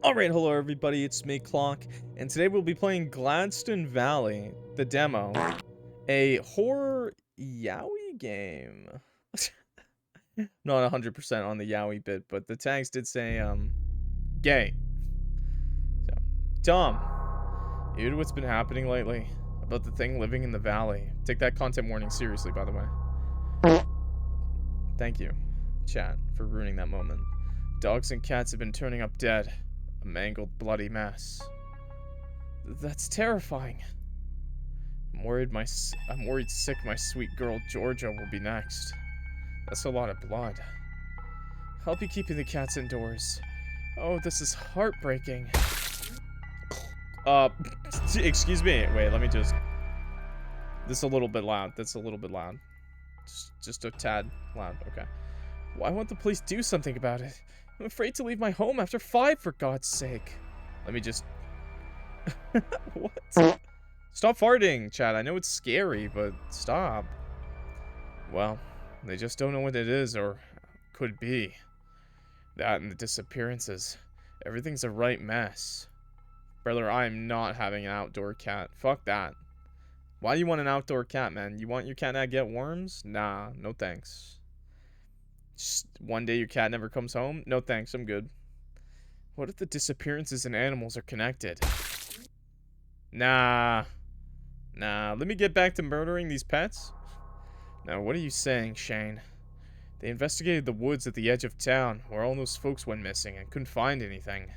Alright, hello everybody, it's me, Clock, and today we'll be playing Gladston Valley, the demo. A horror yaoi game. Not 100% on the yaoi bit, but the tags did say, gay. So, Tom, you know what's been happening lately? About the thing living in the valley. Take that content warning seriously, by the way. Thank you, chat, for ruining that moment. Dogs and cats have been turning up dead. A mangled, bloody mess. That's terrifying. I'm worried sick my sweet girl Georgia will be next. That's a lot of blood. I'll be keeping the cats indoors. Oh, this is heartbreaking. Excuse me. Wait, let me just... This is a little bit loud. That's a little bit loud. Just a tad loud. Okay. Why won't the police do something about it? I'm afraid to leave my home after 5, for God's sake. Let me just... What? Stop farting, chat. I know it's scary, but stop. Well, they just don't know what it is or could be. That and the disappearances. Everything's a right mess. Brother, I am not having an outdoor cat. Fuck that. Why do you want an outdoor cat, man? You want your cat to get worms? Nah, no thanks. Just one day your cat never comes home? No thanks, I'm good. What if the disappearances in animals are connected? Nah, let me get back to murdering these pets. Now, what are you saying, Shayn? They investigated the woods at the edge of town, where all those folks went missing, and couldn't find anything.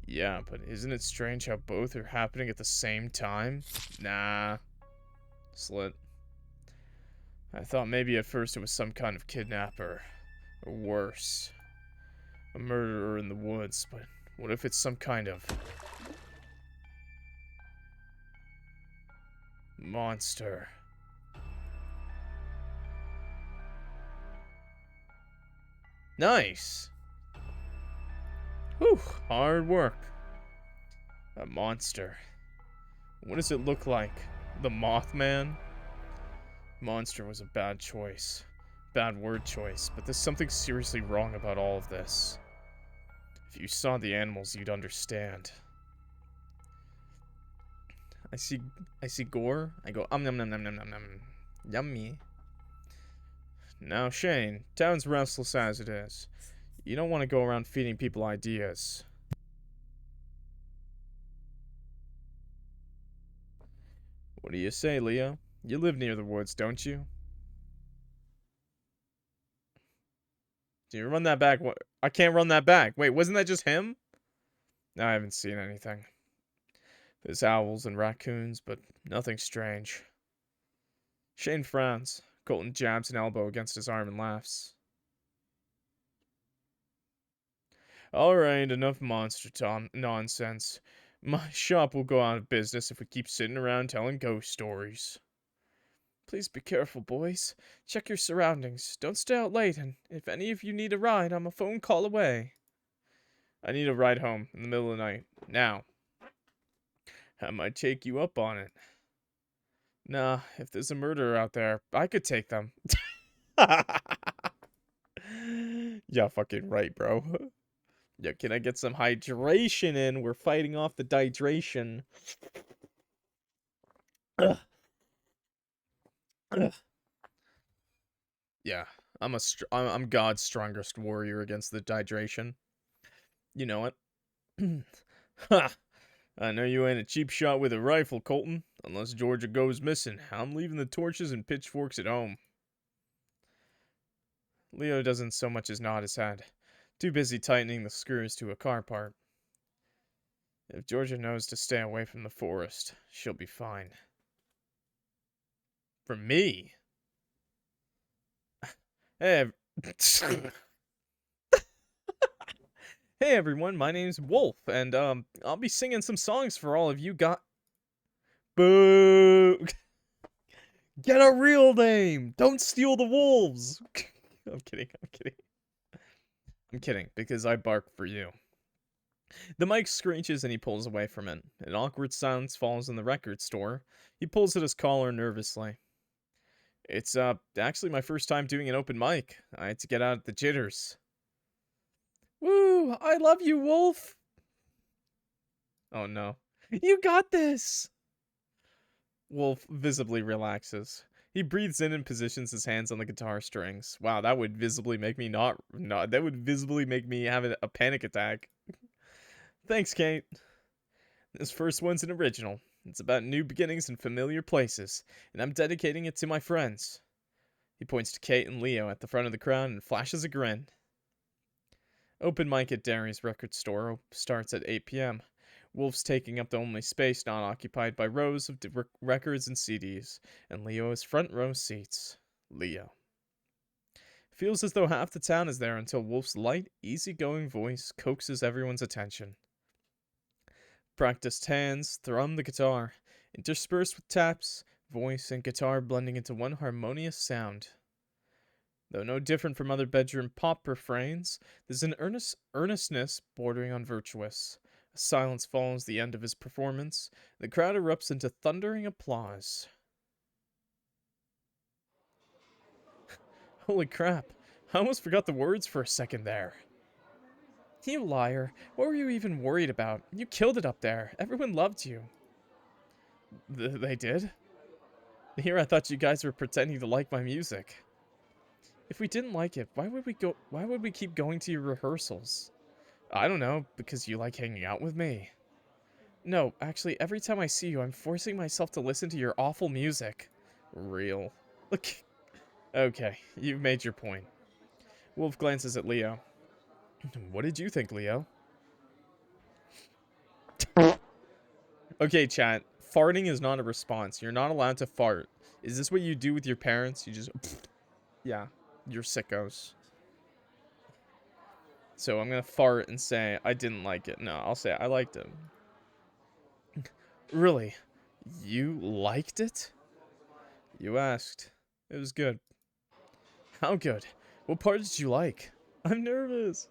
Yeah, but isn't it strange how both are happening at the same time? Nah. Slit. I thought maybe at first it was some kind of kidnapper. Or worse. A murderer in the woods, but what if it's some kind of... monster? Nice. Whew, hard work. A monster. What does it look like? The Mothman? Monster was a bad choice. Bad word choice, but there's something seriously wrong about all of this. If you saw the animals, you'd understand. I see gore. I go nom nom nom nom nom nom. Yummy. Now, Shayn, town's restless as it is. You don't want to go around feeding people ideas. What do you say, Leo? You live near the woods, don't you? Do you run that back? What? I can't run that back. Wait, wasn't that just him? No, I haven't seen anything. There's owls and raccoons, but nothing strange. Shayn frowns. Colton jabs an elbow against his arm and laughs. Alright, enough monster nonsense. My shop will go out of business if we keep sitting around telling ghost stories. Please be careful, boys. Check your surroundings. Don't stay out late, and if any of you need a ride, I'm a phone call away. I need a ride home in the middle of the night. Now. I might take you up on it. Nah, if there's a murderer out there, I could take them. Yeah, fucking right, bro. Yeah, can I get some hydration in? We're fighting off the dehydration. Ugh. Ugh. Yeah, I'm God's strongest warrior against the dehydration. You know it. Ha! I know you ain't a cheap shot with a rifle, Colton. Unless Georgia goes missing, I'm leaving the torches and pitchforks at home. Leo doesn't so much as nod his head. Too busy tightening the screws to a car part. If Georgia knows to stay away from the forest, she'll be fine. For me? Hey, hey everyone, my name's Wolf, and I'll be singing some songs for all of you Boo! Get a real name! Don't steal the wolves! I'm kidding. I'm kidding, because I bark for you. The mic screeches and he pulls away from it. An awkward silence falls in the record store. He pulls at his collar nervously. It's, actually my first time doing an open mic. I had to get out of the jitters. Woo! I love you, Wolf! Oh no. You got this! Wolf visibly relaxes. He breathes in and positions his hands on the guitar strings. Wow, that would visibly make me that would visibly make me have a panic attack. Thanks, Kate. This first one's an original. It's about new beginnings in familiar places, and I'm dedicating it to my friends. He points to Kate and Leo at the front of the crowd and flashes a grin. Open mic at Derry's record store starts at 8 p.m. Wolf's taking up the only space not occupied by rows of records and CDs, and Leo has front row seats. Leo. Feels as though half the town is there until Wolf's light, easygoing voice coaxes everyone's attention. Practiced hands thrum the guitar, interspersed with taps, voice and guitar blending into one harmonious sound. Though no different from other bedroom pop refrains, there's an earnestness bordering on virtuous. A silence follows the end of his performance. The crowd erupts into thundering applause. Holy crap, I almost forgot the words for a second there. You liar. What were you even worried about? You killed it up there. Everyone loved you. They did? Here I thought you guys were pretending to like my music. If we didn't like it, why would we keep going to your rehearsals? I don't know, because you like hanging out with me. No, actually, every time I see you, I'm forcing myself to listen to your awful music. Real. Look. Okay, you've made your point. Wolf glances at Leo. What did you think, Leo? Okay, chat. Farting is not a response. You're not allowed to fart. Is this what you do with your parents? You just... Yeah, you're sickos. So I'm gonna fart and say I didn't like it. No, I'll say I liked it. Really? You liked it? You asked. It was good. How good? What part did you like? I'm nervous.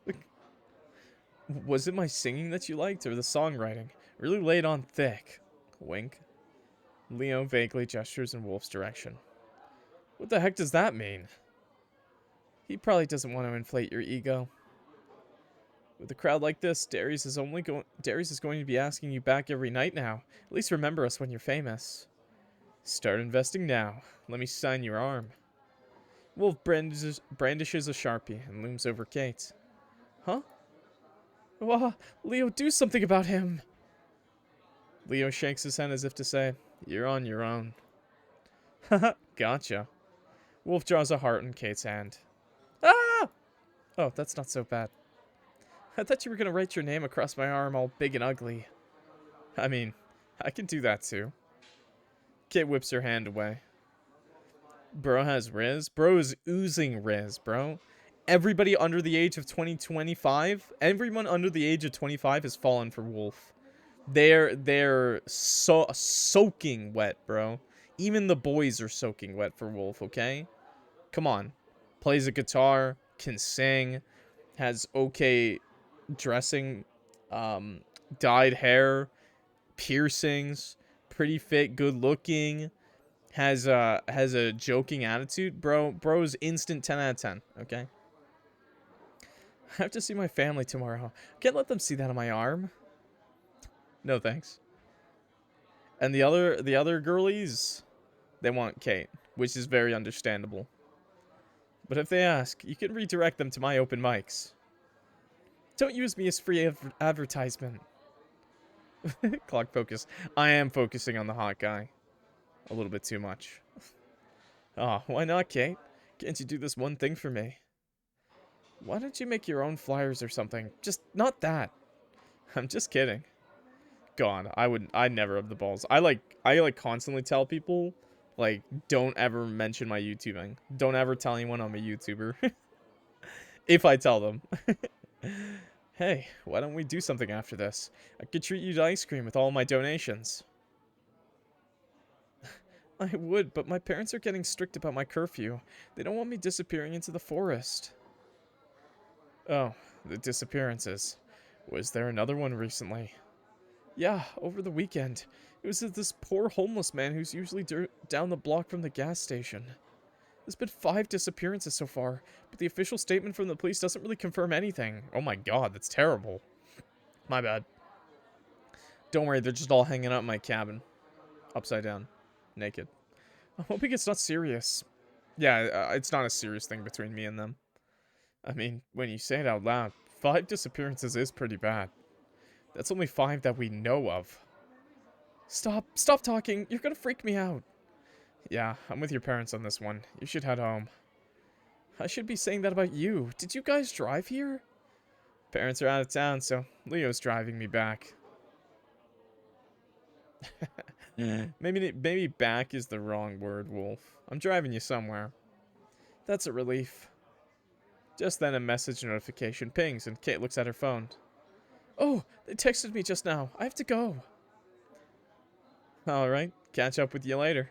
Was it my singing that you liked or the songwriting? Really laid on thick. Wink. Leo vaguely gestures in Wolf's direction. What the heck does that mean? He probably doesn't want to inflate your ego. With a crowd like this, Darius is going to be asking you back every night now. At least remember us when you're famous. Start investing now. Let me sign your arm. Wolf brandishes a Sharpie and looms over Kate. Huh? Whoa, Leo, do something about him. Leo shakes his head as if to say, you're on your own. Haha, gotcha. Wolf draws a heart in Kate's hand. Ah! Oh, that's not so bad. I thought you were going to write your name across my arm all big and ugly. I mean, I can do that too. Kate whips her hand away. Bro has Riz. Bro is oozing Riz, bro. Everybody under the age of 25, everyone under the age of 25 has fallen for Wolf. They're soaking wet, bro. Even the boys are soaking wet for Wolf, okay? Come on. Plays a guitar, can sing, has okay dressing, dyed hair, piercings, pretty fit, good looking, has a joking attitude. Bro's instant 10 out of 10, okay? I have to see my family tomorrow. Can't let them see that on my arm. No thanks. And the other girlies, they want Kate, which is very understandable. But if they ask, you can redirect them to my open mics. Don't use me as free advertisement. Clock focus. I am focusing on the hot guy. A little bit too much. Aw, why not, Kate? Can't you do this one thing for me? Why don't you make your own flyers or something? Just not that. I'm just kidding. God, I never have the balls. I constantly tell people, like, don't ever mention my YouTubing. Don't ever tell anyone I'm a YouTuber. If I tell them. Hey, why don't we do something after this? I could treat you to ice cream with all my donations. I would, but my parents are getting strict about my curfew. They don't want me disappearing into the forest. Oh, the disappearances. Was there another one recently? Yeah, over the weekend. It was this poor homeless man who's usually down the block from the gas station. There's been 5 disappearances so far, but the official statement from the police doesn't really confirm anything. Oh my god, that's terrible. My bad. Don't worry, they're just all hanging out in my cabin. Upside down. Naked. I'm hoping it's not serious. Yeah, it's not a serious thing between me and them. I mean, when you say it out loud, 5 disappearances is pretty bad. That's only 5 that we know of. Stop talking. You're gonna freak me out. Yeah, I'm with your parents on this one. You should head home. I should be saying that about you. Did you guys drive here? Parents are out of town, so Leo's driving me back. Maybe back is the wrong word, Wolf. I'm driving you somewhere. That's a relief. Just then a message notification pings and Kate looks at her phone. Oh, they texted me just now. I have to go. Alright, catch up with you later.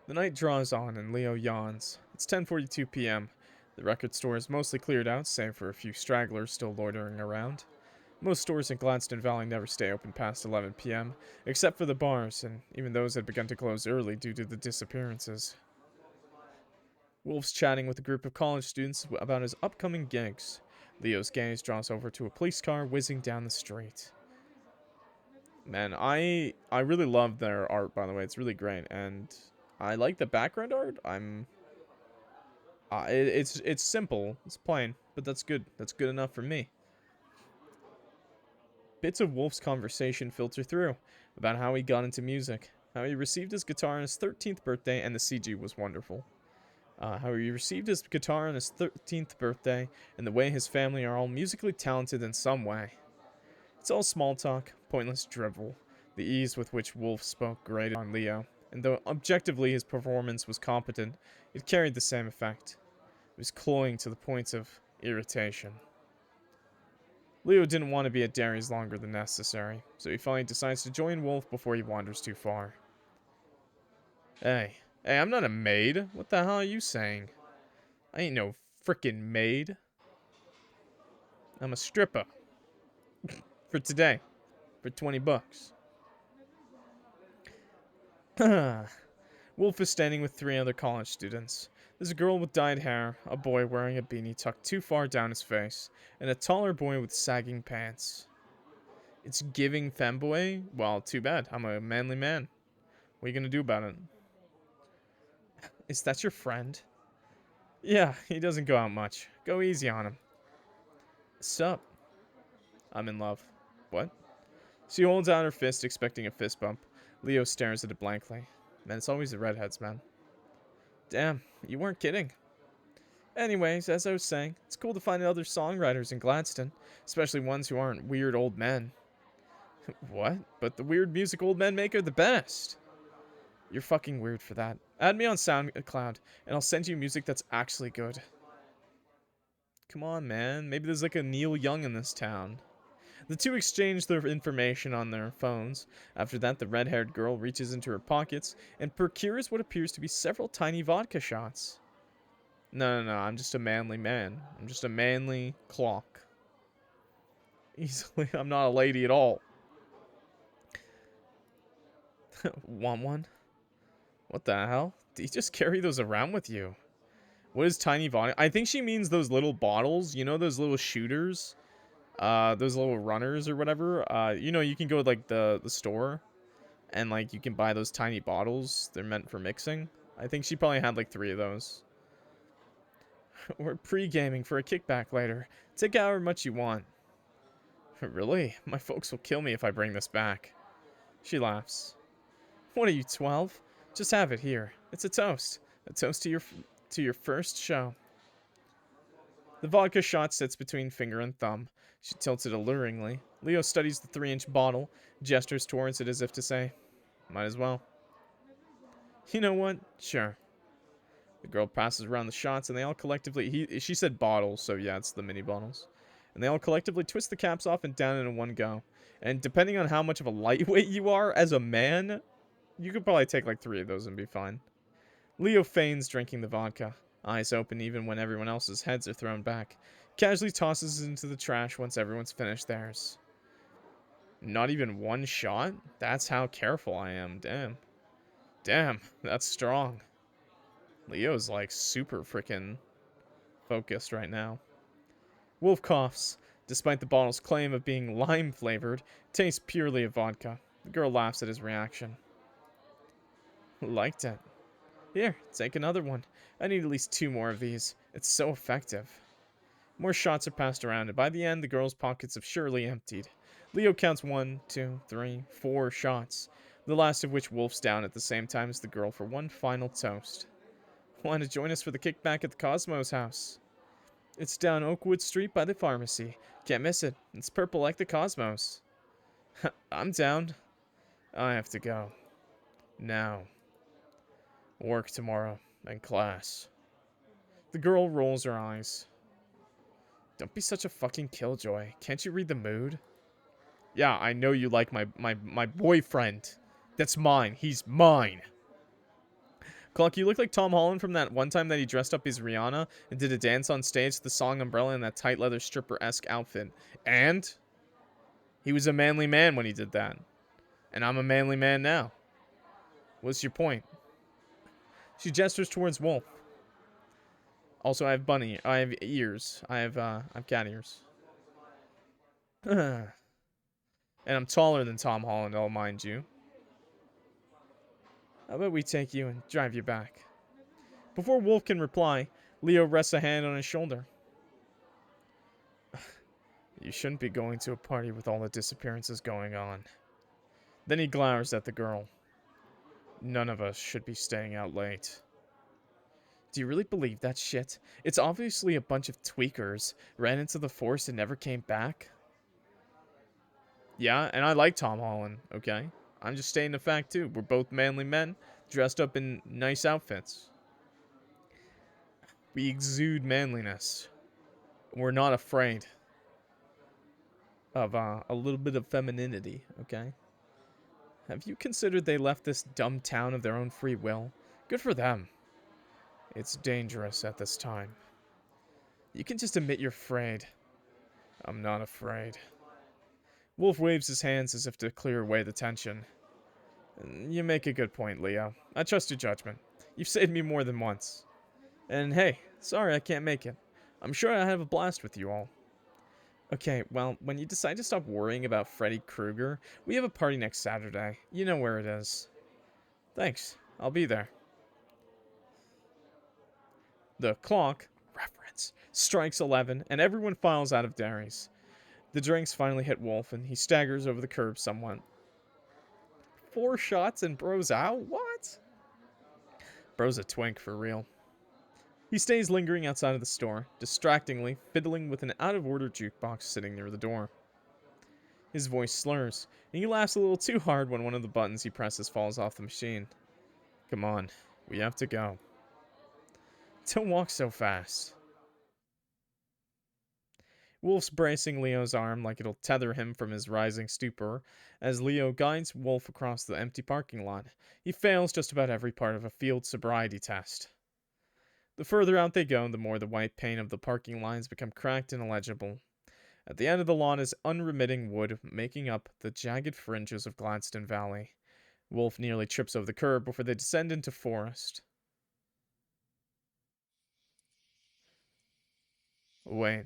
The night draws on and Leo yawns. It's 10:42 p.m. The record store is mostly cleared out, save for a few stragglers still loitering around. Most stores in Gladston Valley never stay open past 11 p.m., except for the bars, and even those had begun to close early due to the disappearances. Wolf's chatting with a group of college students about his upcoming gigs. Leo's gaze draws over to a police car whizzing down the street. Man, I really love their art, by the way. It's really great, and I like the background art. It's simple, it's plain, but that's good. That's good enough for me. Bits of Wolf's conversation filter through about how he got into music, how he received his guitar on his 13th birthday, and the CG was wonderful. How he received his guitar on his 13th birthday, and the way his family are all musically talented in some way. It's all small talk, pointless drivel. The ease with which Wolf spoke grated on Leo, and though objectively his performance was competent, it carried the same effect. It was cloying to the point of irritation. Leo didn't want to be at Derry's longer than necessary, so he finally decides to join Wolf before he wanders too far. Hey, I'm not a maid. What the hell are you saying? I ain't no frickin' maid. I'm a stripper. For today. For 20 bucks. Wolf is standing with 3 other college students. There's a girl with dyed hair, a boy wearing a beanie tucked too far down his face, and a taller boy with sagging pants. It's giving femboy? Well, too bad. I'm a manly man. What are you gonna do about it? Is that your friend? Yeah, he doesn't go out much. Go easy on him. Sup? I'm in love. What? She holds out her fist, expecting a fist bump. Leo stares at it blankly. Man, it's always the redheads, man. Damn, you weren't kidding. Anyways, as I was saying, it's cool to find other songwriters in Gladston, especially ones who aren't weird old men. What? But the weird music old men make are the best. You're fucking weird for that. Add me on SoundCloud, and I'll send you music that's actually good. Come on, man. Maybe there's like a Neil Young in this town. The two exchange their information on their phones. After that, the red-haired girl reaches into her pockets and procures what appears to be several tiny vodka shots. No, I'm just a manly man. I'm just a manly clock. Easily, I'm not a lady at all. Want one? What the hell? Do you just carry those around with you? What is tiny vodka? I think she means those little bottles. You know those little shooters? Those little runners or whatever. You know, you can go to, like, the store. And, like, you can buy those tiny bottles. They're meant for mixing. I think she probably had, like, 3 of those. We're pre-gaming for a kickback later. Take however much you want. Really? My folks will kill me if I bring this back. She laughs. What are you, 12? Just have it here. It's a toast. A toast to your first show. The vodka shot sits between finger and thumb. She tilts it alluringly. Leo studies the 3-inch bottle, gestures towards it as if to say, might as well. You know what? Sure. The girl passes around the shots, and they all collectively... She said bottles, so yeah, it's the mini bottles. And they all collectively twist the caps off and down in one go. And depending on how much of a lightweight you are as a man, you could probably take like 3 of those and be fine. Leo feigns drinking the vodka, eyes open even when everyone else's heads are thrown back. Casually tosses it into the trash once everyone's finished theirs. Not even one shot? That's how careful I am, damn. Damn, that's strong. Leo's like super freaking focused right now. Wolf coughs. Despite the bottle's claim of being lime-flavored, it tastes purely of vodka. The girl laughs at his reaction. Liked it. Here, take another one. I need at least 2 more of these. It's so effective. More shots are passed around, and by the end, the girl's pockets have surely emptied. Leo counts 1, 2, 3, 4 shots, the last of which wolfs down at the same time as the girl for one final toast. Want to join us for the kickback at the Cosmos house? It's down Oakwood Street by the pharmacy. Can't miss it. It's purple like the Cosmos. I'm down. I have to go. Now. Work tomorrow. And class. The girl rolls her eyes. Don't be such a fucking killjoy. Can't you read the mood? Yeah, I know you like my boyfriend. That's mine. He's mine. Clock, you look like Tom Holland from that one time that he dressed up as Rihanna and did a dance on stage to the song Umbrella in that tight leather stripper-esque outfit. And he was a manly man when he did that. And I'm a manly man now. What's your point? She gestures towards Wolf. Also, I have ears. I have cat ears. And I'm taller than Tom Holland, I'll mind you. How about we take you and drive you back? Before Wolf can reply, Leo rests a hand on his shoulder. You shouldn't be going to a party with all the disappearances going on. Then he glowers at the girl. None of us should be staying out late. Do you really believe that shit? It's obviously a bunch of tweakers, ran into the forest and never came back. Yeah, and I like Tom Holland, okay? I'm just stating the fact too. We're both manly men, dressed up in nice outfits. We exude manliness. We're not afraid of a little bit of femininity, okay? Have you considered they left this dumb town of their own free will? Good for them. It's dangerous at this time. You can just admit you're afraid. I'm not afraid. Wolf waves his hands as if to clear away the tension. You make a good point, Leo. I trust your judgment. You've saved me more than once. And hey, sorry I can't make it. I'm sure I'll have a blast with you all. Okay, well, when you decide to stop worrying about Freddy Krueger, we have a party next Saturday. You know where it is. Thanks. I'll be there. The clock, reference, strikes 11, and everyone files out of Derry's. The drinks finally hit Wolf, and he staggers over the curb somewhat. 4 shots and bro's out? What? Bro's a twink for real. He stays lingering outside of the store, distractingly fiddling with an out-of-order jukebox sitting near the door. His voice slurs, and he laughs a little too hard when one of the buttons he presses falls off the machine. Come on, we have to go. Don't walk so fast. Wolf's bracing Leo's arm like it'll tether him from his rising stupor as Leo guides Wolf across the empty parking lot. He fails just about every part of a field sobriety test. The further out they go, the more the white paint of the parking lines become cracked and illegible. At the end of the lawn is unremitting wood, making up the jagged fringes of Gladston Valley. Wolf nearly trips over the curb before they descend into forest. Wait.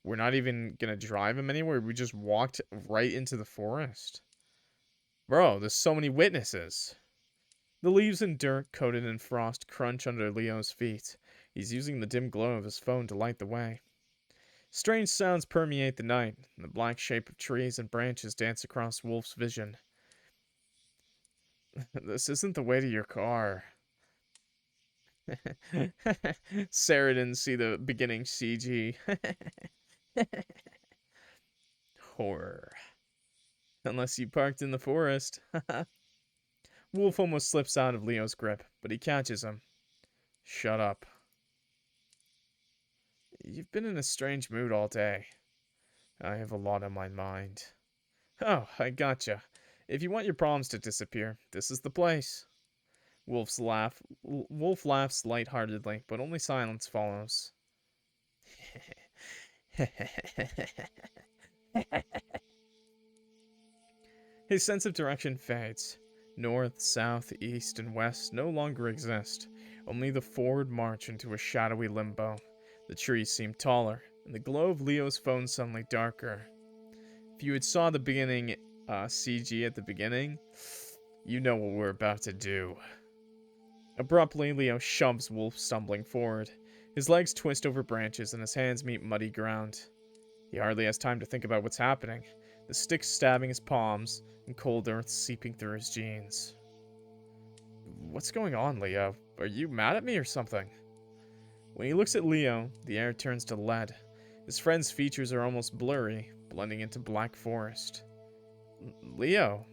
We're not even gonna drive him anywhere? We just walked right into the forest? Bro, there's so many witnesses. The leaves and dirt, coated in frost, crunch under Leo's feet. He's using the dim glow of his phone to light the way. Strange sounds permeate the night. The black shape of trees and branches dance across Wolf's vision. This isn't the way to your car. Sarah didn't see the beginning CG. Horror. Unless you parked in the forest. Wolf almost slips out of Leo's grip, but he catches him. Shut up. You've been in a strange mood all day. I have a lot on my mind. Oh, I gotcha. If you want your problems to disappear, this is the place. Wolf laughs lightheartedly, but only silence follows. His sense of direction fades. North, south, east, and west no longer exist. Only the forward march into a shadowy limbo. The trees seem taller, and the glow of Leo's phone suddenly darker. If you had saw the beginning CG at the beginning, you know what we're about to do. Abruptly, Leo shoves Wolf, stumbling forward. His legs twist over branches, and his hands meet muddy ground. He hardly has time to think about what's happening. The sticks stabbing his palms, and cold earth seeping through his jeans. What's going on, Leo? Are you mad at me or something? When he looks at Leo, the air turns to lead. His friend's features are almost blurry, blending into black forest. Leo.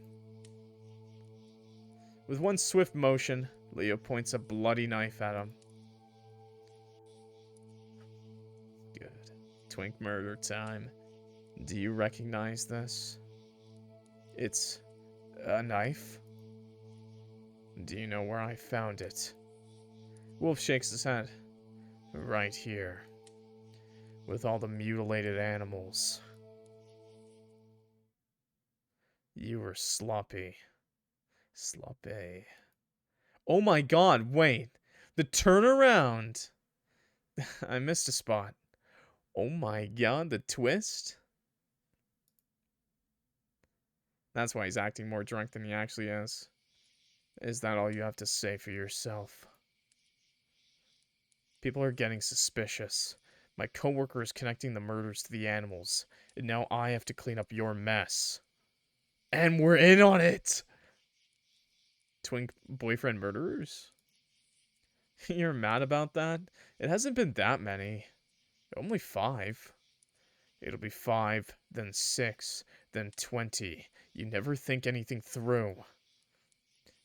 With one swift motion, Leo points a bloody knife at him. Good. Twink murder time. Do you recognize this? It's a knife? Do you know where I found it? Wolf shakes his head. Right here. With all the mutilated animals. You were sloppy. Sloppy. Oh my god, wait. The turnaround. I missed a spot. Oh my god, the twist? That's why he's acting more drunk than he actually is. Is that all you have to say for yourself? People are getting suspicious. My coworker is connecting the murders to the animals, and now I have to clean up your mess. And we're in on it! Twink boyfriend murderers? You're mad about that? It hasn't been that many. Only 5. It'll be 5, then 6, then 20. You never think anything through.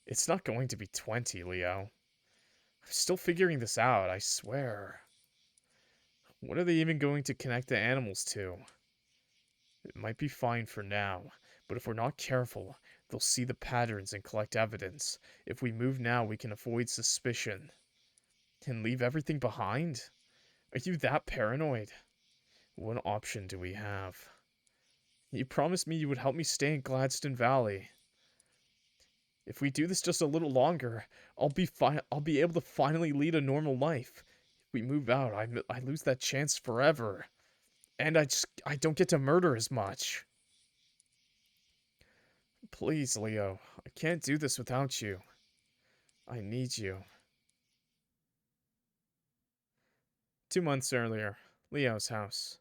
It's not going to be 20, Leo. I'm still figuring this out, I swear. What are they even going to connect the animals to? It might be fine for now, but if we're not careful, they'll see the patterns and collect evidence. If we move now, we can avoid suspicion. And leave everything behind? Are you that paranoid? What option do we have? You promised me you would help me stay in Gladston Valley. If we do this just a little longer, I'll be able to finally lead a normal life. If we move out, I lose that chance forever. And I don't get to murder as much. Please, Leo. I can't do this without you. I need you. 2 months earlier, Leo's house.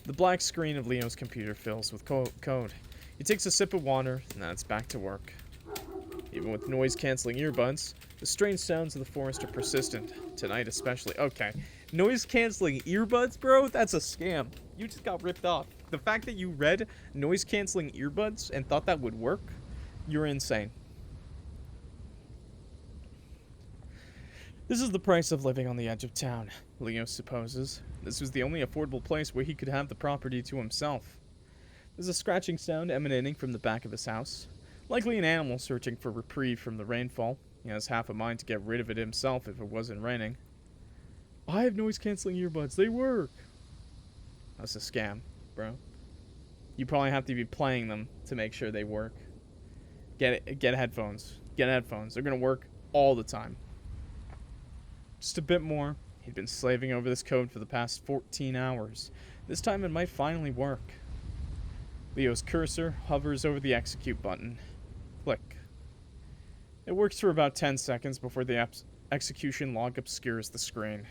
The black screen of Leo's computer fills with code. He takes a sip of water, and then it's back to work. Even with noise-canceling earbuds, the strange sounds of the forest are persistent. Tonight especially. Okay. Noise-canceling earbuds, bro? That's a scam. You just got ripped off. The fact that you read noise-canceling earbuds and thought that would work, you're insane. This is the price of living on the edge of town, Leo supposes. This was the only affordable place where he could have the property to himself. There's a scratching sound emanating from the back of his house. Likely an animal searching for reprieve from the rainfall. He has half a mind to get rid of it himself if it wasn't raining. I have noise-canceling earbuds. They work. That's a scam, bro. You probably have to be playing them to make sure they work. Get headphones. Get headphones. They're going to work all the time. Just a bit more. He'd been slaving over this code for the past 14 hours. This time it might finally work. Leo's cursor hovers over the execute button. Click. It works for about 10 seconds before the execution log obscures the screen.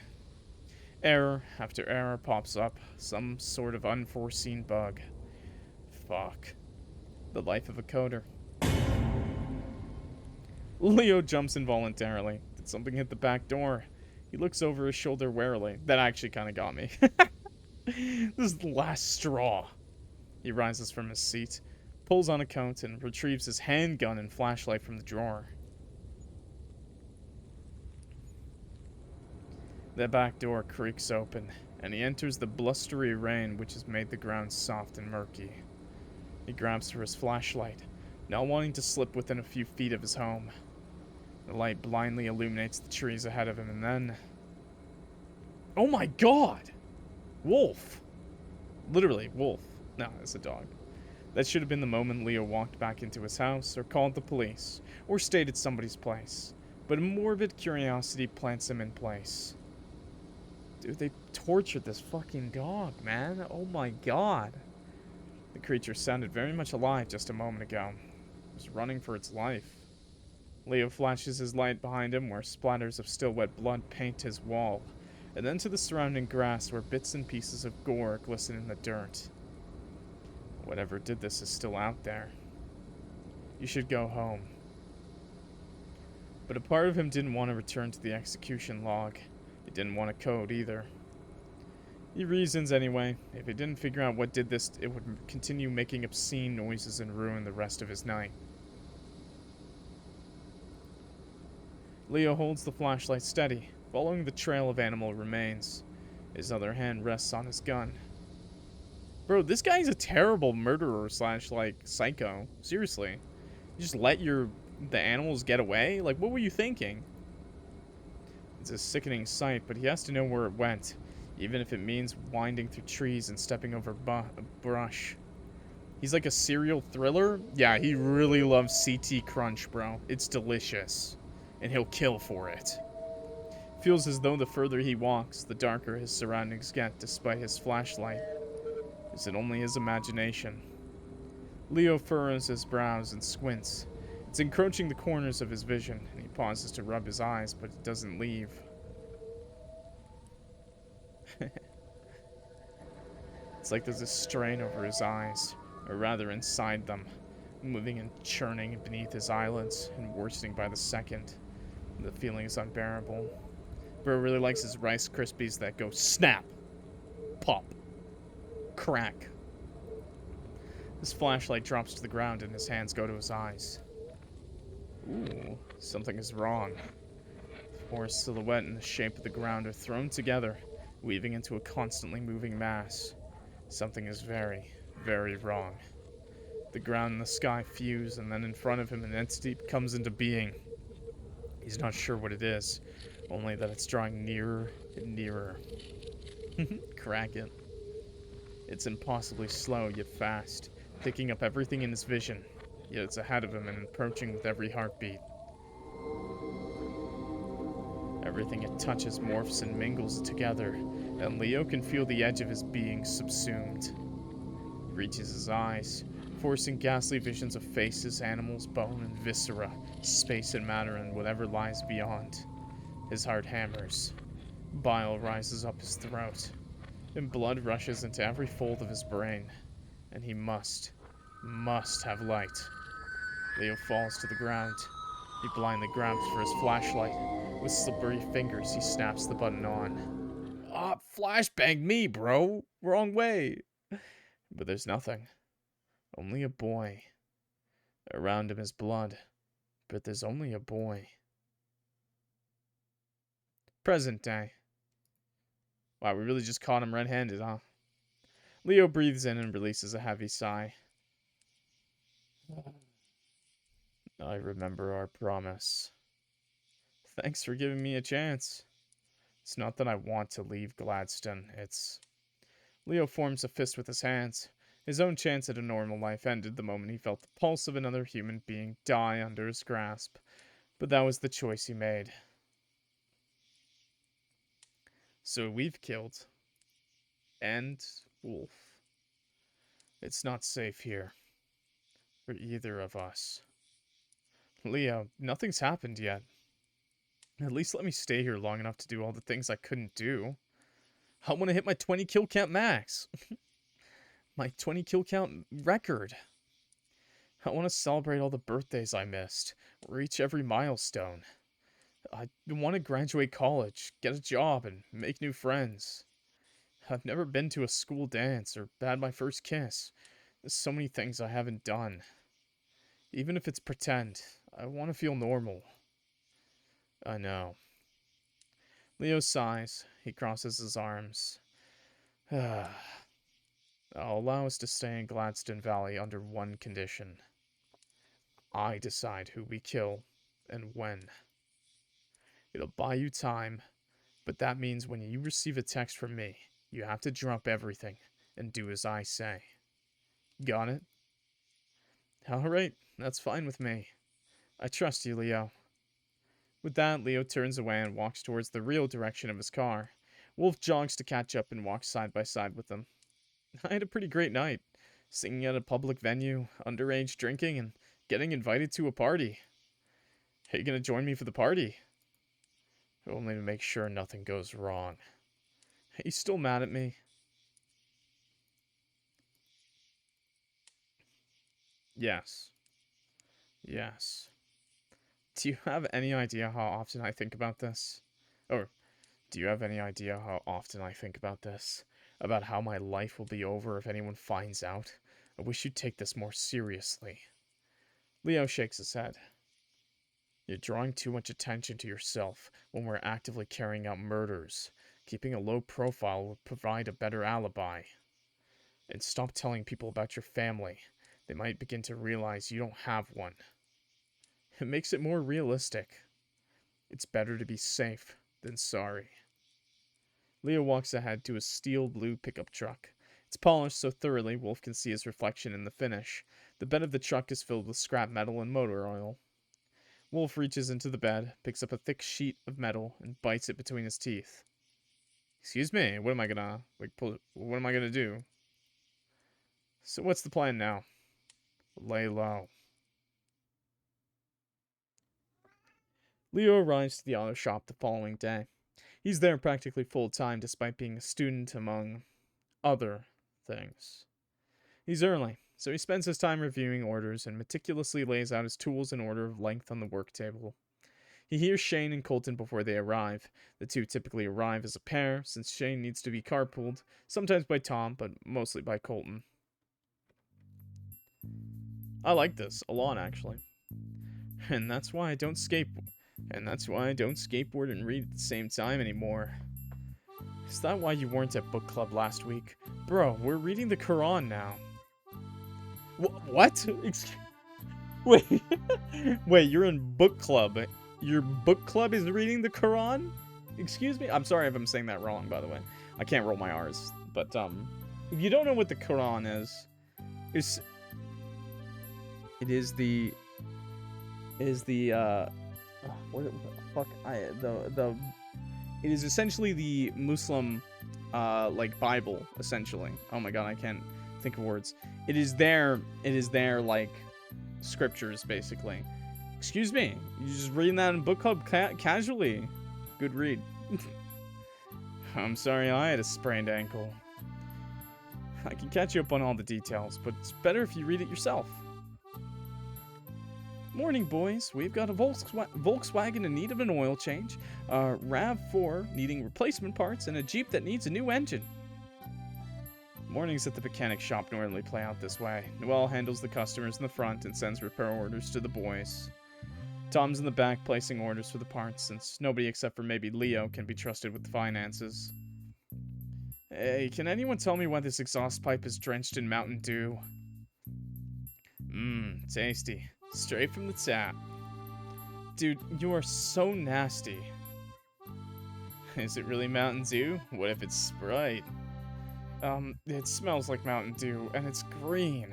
Error after error pops up. Some sort of unforeseen bug. Fuck. The life of a coder. Leo jumps involuntarily. Did something hit the back door? He looks over his shoulder warily. That actually kind of got me. This is the last straw. He rises from his seat, pulls on a coat, and retrieves his handgun and flashlight from the drawer. The back door creaks open, and he enters the blustery rain which has made the ground soft and murky. He grabs for his flashlight, not wanting to slip within a few feet of his home. The light blindly illuminates the trees ahead of him, and then... Oh my god! Wolf! Literally, wolf. No, it's a dog. That should have been the moment Leo walked back into his house, or called the police, or stayed at somebody's place. But a morbid curiosity plants him in place. Dude, they tortured this fucking dog, man. Oh my god. The creature sounded very much alive just a moment ago. It was running for its life. Leo flashes his light behind him where splatters of still wet blood paint his wall, and then to the surrounding grass where bits and pieces of gore glisten in the dirt. Whatever did this is still out there. You should go home. But a part of him didn't want to return to the execution log. He didn't want a code either. He reasons anyway. If he didn't figure out what did this, it would continue making obscene noises and ruin the rest of his night. Leo holds the flashlight steady, following the trail of animal remains. His other hand rests on his gun. Bro, this guy's a terrible murderer slash, like, psycho. Seriously. You just let the animals get away? Like, what were you thinking? It's a sickening sight, but he has to know where it went, even if it means winding through trees and stepping over brush. He's like a serial thriller? Yeah, he really loves CT Crunch, bro. It's delicious. And he'll kill for it. Feels as though the further he walks, the darker his surroundings get despite his flashlight. Is it only his imagination? Leo furrows his brows and squints. It's encroaching the corners of his vision, and he pauses to rub his eyes, but it doesn't leave. It's like there's a strain over his eyes, or rather inside them, moving and churning beneath his eyelids and worsening by the second. The feeling is unbearable. Bro really likes his Rice Krispies that go snap, pop, crack. His flashlight drops to the ground and his hands go to his eyes. Ooh, something is wrong. The forest silhouette and the shape of the ground are thrown together, weaving into a constantly moving mass. Something is very, very wrong. The ground and the sky fuse, and then in front of him an entity comes into being. He's not sure what it is, only that it's drawing nearer and nearer. Crack it. It's impossibly slow, yet fast, picking up everything in his vision, yet it's ahead of him and approaching with every heartbeat. Everything it touches morphs and mingles together, and Leo can feel the edge of his being subsumed. He reaches his eyes, forcing ghastly visions of faces, animals, bone, and viscera, space and matter, and whatever lies beyond. His heart hammers. Bile rises up his throat, and blood rushes into every fold of his brain. And he must have light. Leo falls to the ground. He blindly grabs for his flashlight. With slippery fingers, he snaps the button on. Ah, flashbang me, bro! Wrong way! But there's nothing. Only a boy. Around him is blood, but there's only a boy. Present day. Wow, we really just caught him red-handed, huh? Leo breathes in and releases a heavy sigh. I remember our promise. Thanks for giving me a chance. It's not that I want to leave Gladston, it's... Leo forms a fist with his hands. His own chance at a normal life ended the moment he felt the pulse of another human being die under his grasp. But that was the choice he made. So we've killed. And Wolf. It's not safe here. For either of us. Leo, nothing's happened yet. At least let me stay here long enough to do all the things I couldn't do. I want to hit my 20 kill count max. My 20 kill count record. I want to celebrate all the birthdays I missed, reach every milestone. I want to graduate college, get a job, and make new friends. I've never been to a school dance or had my first kiss. There's so many things I haven't done. Even if it's pretend, I want to feel normal. I know. Leo sighs. He crosses his arms. I'll allow us to stay in Gladston Valley under one condition. I decide who we kill and when. It'll buy you time, but that means when you receive a text from me, you have to drop everything and do as I say. Got it? Alright, that's fine with me. I trust you, Leo. With that, Leo turns away and walks towards the real direction of his car. Wolf jogs to catch up and walks side by side with them. I had a pretty great night. Singing at a public venue, underage drinking, and getting invited to a party. Are you gonna join me for the party? Only to make sure nothing goes wrong. Are you still mad at me? Yes. Yes. Do you have any idea how often I think about this? Or, do you have any idea how often I think about this? About how my life will be over if anyone finds out? I wish you'd take this more seriously. Leo shakes his head. You're drawing too much attention to yourself when we're actively carrying out murders. Keeping a low profile will provide a better alibi. And stop telling people about your family. They might begin to realize you don't have one. It makes it more realistic. It's better to be safe than sorry. Leo walks ahead to a steel blue pickup truck. It's polished so thoroughly Wolf can see his reflection in the finish. The bed of the truck is filled with scrap metal and motor oil. Wolf reaches into the bed, picks up a thick sheet of metal, and bites it between his teeth. Excuse me, what am I gonna do? So what's the plan now? Lay low. Leo arrives to the auto shop the following day. He's there practically full time despite being a student among other things. He's early, so he spends his time reviewing orders and meticulously lays out his tools in order of length on the work table. He hears Shayn and Colton before they arrive. The two typically arrive as a pair, since Shayn needs to be carpooled, sometimes by Tom, but mostly by Colton. I like this a lot, actually. And that's why I don't skateboard and read at the same time anymore. Is that why you weren't at book club last week? Bro, we're reading the Quran now. What? Wait. Wait, you're in book club. Your book club is reading the Quran? Excuse me? I'm sorry if I'm saying that wrong, by the way. I can't roll my R's. But, if you don't know what the Quran is, it is the it is essentially the Muslim, like, Bible, essentially. Oh my god, I can't think of words. It is their, like, scriptures, basically. Excuse me, you just reading that in book club casually. Good read. I'm sorry I had a sprained ankle. I can catch you up on all the details, but it's better if you read it yourself. Morning, boys. We've got a Volkswagen in need of an oil change, a RAV4 needing replacement parts, and a Jeep that needs a new engine. Mornings at the mechanic shop normally play out this way. Noelle handles the customers in the front and sends repair orders to the boys. Tom's in the back placing orders for the parts, since nobody except for maybe Leo can be trusted with the finances. Hey, can anyone tell me why this exhaust pipe is drenched in Mountain Dew? Tasty. Straight from the tap. Dude, you are so nasty. Is it really Mountain Dew? What if it's Sprite? It smells like Mountain Dew, and it's green.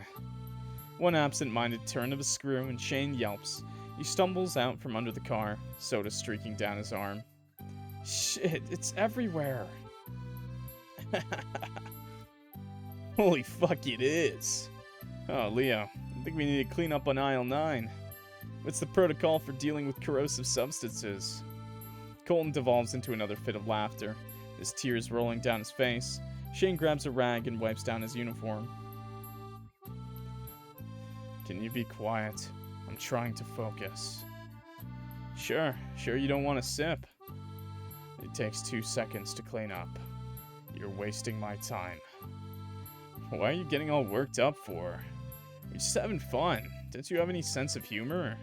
One absent-minded turn of a screw, and Shayn yelps. He stumbles out from under the car, soda streaking down his arm. Shit, it's everywhere. Holy fuck, it is. Oh, Leo. I think we need to clean up on aisle 9. What's the protocol for dealing with corrosive substances? Colton devolves into another fit of laughter, his tears rolling down his face. Shayn grabs a rag and wipes down his uniform. Can you be quiet? I'm trying to focus. Sure you don't want to sip. It takes 2 seconds to clean up. You're wasting my time. Why are you getting all worked up for? We're just having fun. Don't you have any sense of humor?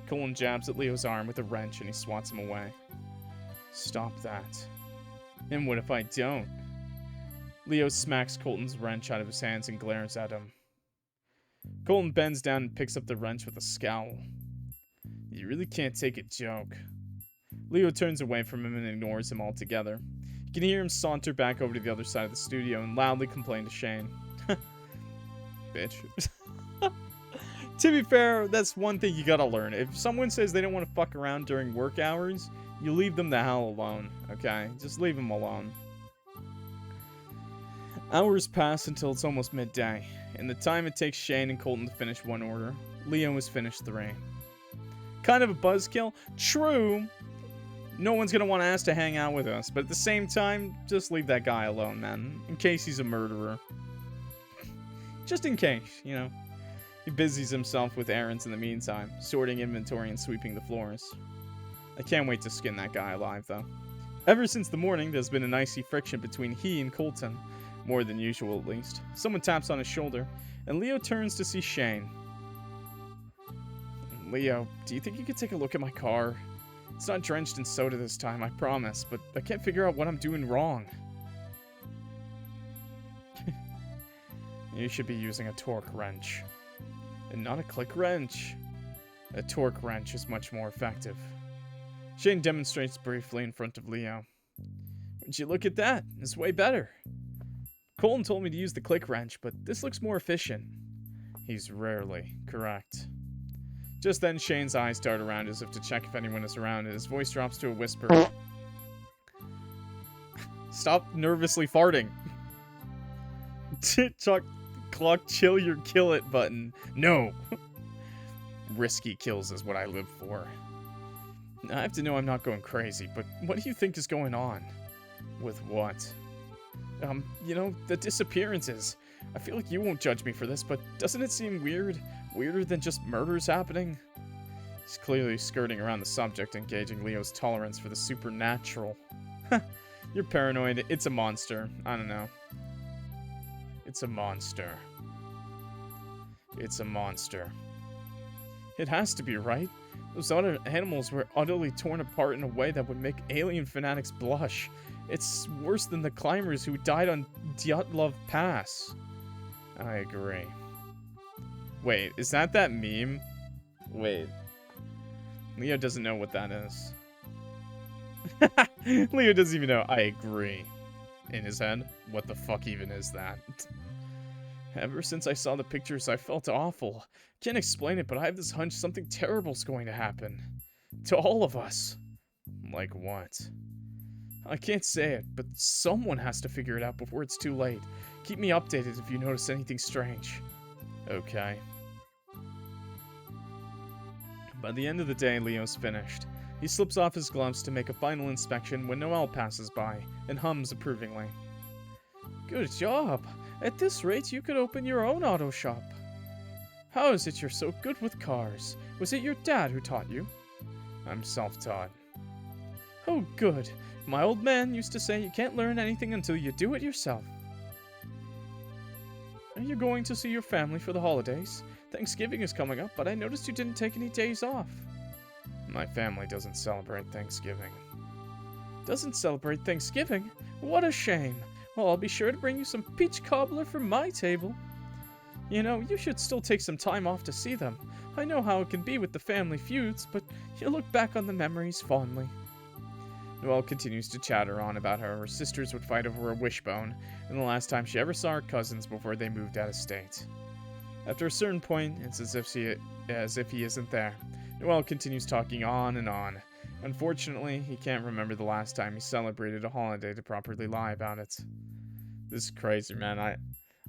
Colton jabs at Leo's arm with a wrench and he swats him away. Stop that. And what if I don't? Leo smacks Colton's wrench out of his hands and glares at him. Colton bends down and picks up the wrench with a scowl. You really can't take a joke. Leo turns away from him and ignores him altogether. You can hear him saunter back over to the other side of the studio and loudly complain to Shayn. Bitch. To be fair, that's one thing you gotta learn. If someone says they don't want to fuck around during work hours, you leave them the hell alone, okay? Just leave them alone. Hours pass until it's almost midday. In the time it takes Shayn and Colton to finish one order, Leo has finished 3. Kind of a buzzkill? True. No one's gonna want to ask to hang out with us, but at the same time, just leave that guy alone, man. In case he's a murderer. Just in case, you know. He busies himself with errands in the meantime, sorting inventory and sweeping the floors. I can't wait to skin that guy alive, though. Ever since the morning, there's been an icy friction between he and Colton. More than usual, at least. Someone taps on his shoulder, and Leo turns to see Shayn. Leo, do you think you could take a look at my car? It's not drenched in soda this time, I promise, but I can't figure out what I'm doing wrong. You should be using a torque wrench. And not a click wrench. A torque wrench is much more effective. Shayn demonstrates briefly in front of Leo. Would you look at that? It's way better. Colton told me to use the click wrench, but this looks more efficient. He's rarely correct. Just then, Shayn's eyes dart around as if to check if anyone is around, and his voice drops to a whisper. Stop nervously farting. Clock, chill your kill it button. No. Risky kills is what I live for. I have to know I'm not going crazy, but what do you think is going on? With what? You know, the disappearances. I feel like you won't judge me for this, but doesn't it seem weird? Weirder than just murders happening? He's clearly skirting around the subject, engaging Leo's tolerance for the supernatural. You're paranoid. It's a monster. I don't know. It's a monster. It's a monster. It has to be, right? Those other animals were utterly torn apart in a way that would make alien fanatics blush. It's worse than the climbers who died on Dyatlov Pass. I agree. Wait, is that meme? Wait. Leo doesn't know what that is. Leo doesn't even know. I agree. In his head, what the fuck even is that? Ever since I saw the pictures, I felt awful. Can't explain it, but I have this hunch something terrible's going to happen. To all of us. Like what? I can't say it, but someone has to figure it out before it's too late. Keep me updated if you notice anything strange. Okay. By the end of the day, Leo's finished. He slips off his gloves to make a final inspection when Noelle passes by and hums approvingly. Good job. At this rate, you could open your own auto shop. How is it you're so good with cars? Was it your dad who taught you? I'm self-taught. Oh, good. My old man used to say you can't learn anything until you do it yourself. Are you going to see your family for the holidays? Thanksgiving is coming up, but I noticed you didn't take any days off. My family doesn't celebrate Thanksgiving. Doesn't celebrate Thanksgiving? What a shame. Well, I'll be sure to bring you some peach cobbler for my table. You know, you should still take some time off to see them. I know how it can be with the family feuds, but you'll look back on the memories fondly. Noelle continues to chatter on about how her sisters would fight over a wishbone, and the last time she ever saw her cousins before they moved out of state. After a certain point, it's as if he isn't there. Noelle continues talking on and on. Unfortunately, he can't remember the last time he celebrated a holiday to properly lie about it. This is crazy, man.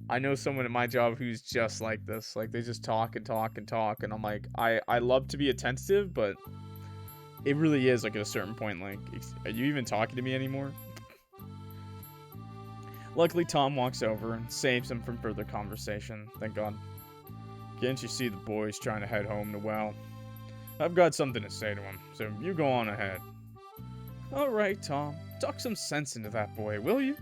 I know someone at my job who's just like this. Like, they just talk and talk and talk, and I'm like, I love to be attentive, but it really is, like, at a certain point, like, are you even talking to me anymore? Luckily, Tom walks over and saves him from further conversation. Thank God. Can't you see the boys trying to head home to well? I've got something to say to him, so you go on ahead. Alright, Tom. Talk some sense into that boy, will you?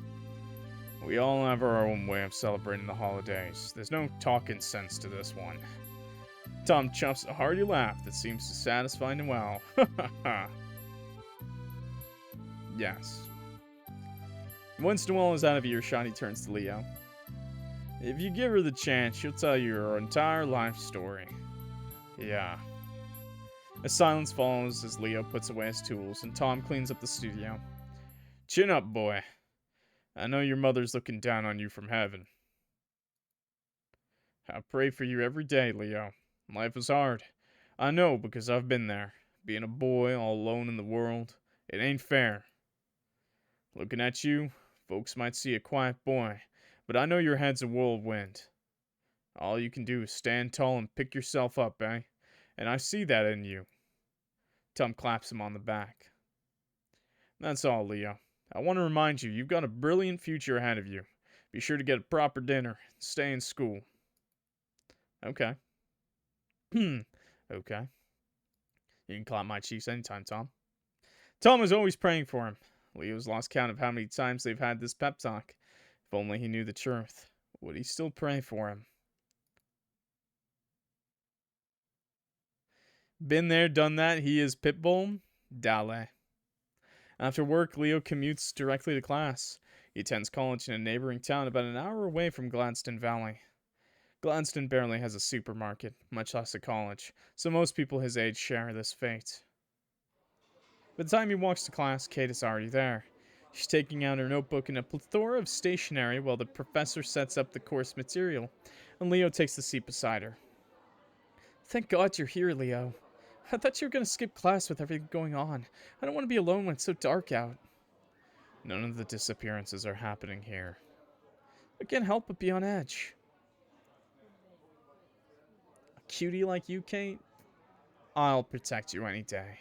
We all have our own way of celebrating the holidays. There's no talking sense to this one. Tom chuffs a hearty laugh that seems to satisfy Noelle. Yes. Once Noelle is out of earshot, he turns to Leo. If you give her the chance, she'll tell you her entire life story. Yeah. A silence follows as Leo puts away his tools and Tom cleans up the studio. Chin up, boy. I know your mother's looking down on you from heaven. I pray for you every day, Leo. Life is hard. I know because I've been there. Being a boy all alone in the world, it ain't fair. Looking at you, folks might see a quiet boy, but I know your head's a whirlwind. All you can do is stand tall and pick yourself up, eh? And I see that in you. Tom claps him on the back. That's all, Leo. I want to remind you, you've got a brilliant future ahead of you. Be sure to get a proper dinner and stay in school. Okay. Okay. You can clap my cheeks anytime, Tom. Tom was always praying for him. Leo's lost count of how many times they've had this pep talk. If only he knew the truth. Would he still pray for him? Been there, done that. He is Pitbull. Dale. After work, Leo commutes directly to class. He attends college in a neighboring town about an hour away from Gladston Valley. Gladston barely has a supermarket, much less a college, so most people his age share this fate. By the time he walks to class, Kate is already there. She's taking out her notebook and a plethora of stationery while the professor sets up the course material, and Leo takes the seat beside her. Thank God you're here, Leo. I thought you were going to skip class with everything going on. I don't want to be alone when it's so dark out. None of the disappearances are happening here. I can't help but be on edge. A cutie like you, Kate? I'll protect you any day.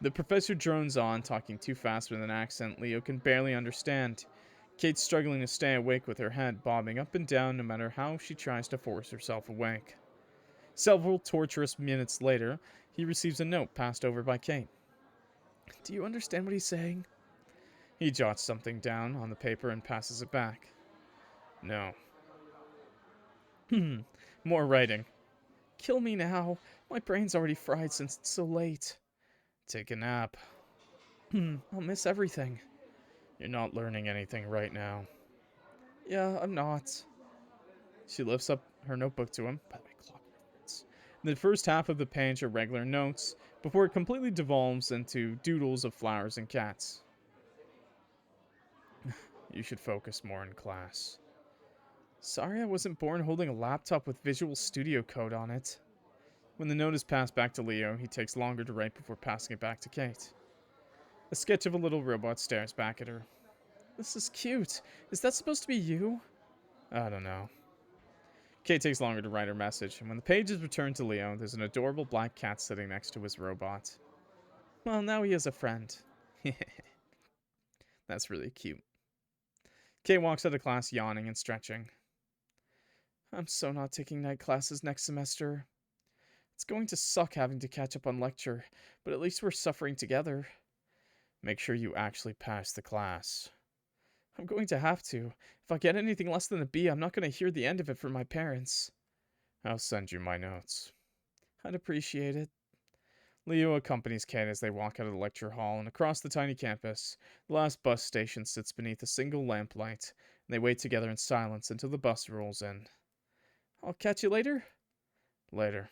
The professor drones on, talking too fast with an accent Leo can barely understand. Kate's struggling to stay awake with her head bobbing up and down no matter how she tries to force herself awake. Several torturous minutes later, he receives a note passed over by Kate. Do you understand what he's saying? He jots something down on the paper and passes it back. No. More writing. Kill me now. My brain's already fried since it's so late. Take a nap. I'll miss everything. You're not learning anything right now. Yeah, I'm not. She lifts up her notebook to him. By the way, ClockWorks. The first half of the page are regular notes, before it completely devolves into doodles of flowers and cats. You should focus more in class. Sorry I wasn't born holding a laptop with Visual Studio Code on it. When the note is passed back to Leo, he takes longer to write before passing it back to Kate. A sketch of a little robot stares back at her. This is cute. Is that supposed to be you? I don't know. Kate takes longer to write her message, and when the page is returned to Leo, there's an adorable black cat sitting next to his robot. Well, now he has a friend. That's really cute. Kate walks out of class yawning and stretching. I'm so not taking night classes next semester. It's going to suck having to catch up on lecture, but at least we're suffering together. Make sure you actually pass the class. I'm going to have to. If I get anything less than a B, I'm not going to hear the end of it from my parents. I'll send you my notes. I'd appreciate it. Leo accompanies Kate as they walk out of the lecture hall and across the tiny campus. The last bus station sits beneath a single lamplight, and they wait together in silence until the bus rolls in. I'll catch you later? Later.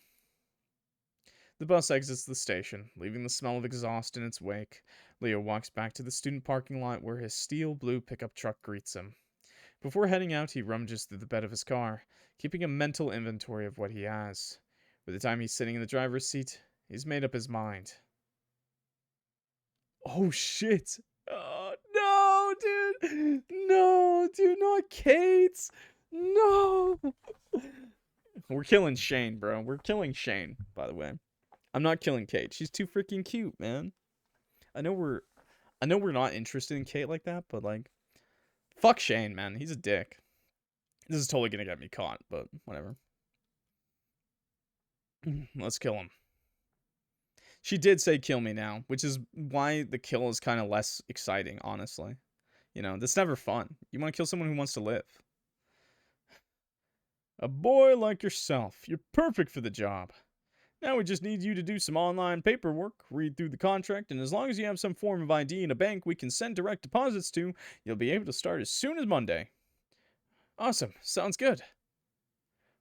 The bus exits the station, leaving the smell of exhaust in its wake. Leo walks back to the student parking lot where his steel blue pickup truck greets him. Before heading out, he rummages through the bed of his car, keeping a mental inventory of what he has. By the time he's sitting in the driver's seat, he's made up his mind. Oh shit! No, dude! No, dude, not Kate! No! We're killing Shayn, bro. We're killing Shayn, by the way. I'm not killing Kate. She's too freaking cute, man. I know we're not interested in Kate like that, but like, fuck Shayn, man. He's a dick. This is totally gonna get me caught, but whatever. Let's kill him. She did say kill me now, which is why the kill is kind of less exciting, honestly. You know, that's never fun. You want to kill someone who wants to live. A boy like yourself. You're perfect for the job. Now we just need you to do some online paperwork, read through the contract, and as long as you have some form of ID in a bank we can send direct deposits to, you'll be able to start as soon as Monday. Awesome. Sounds good.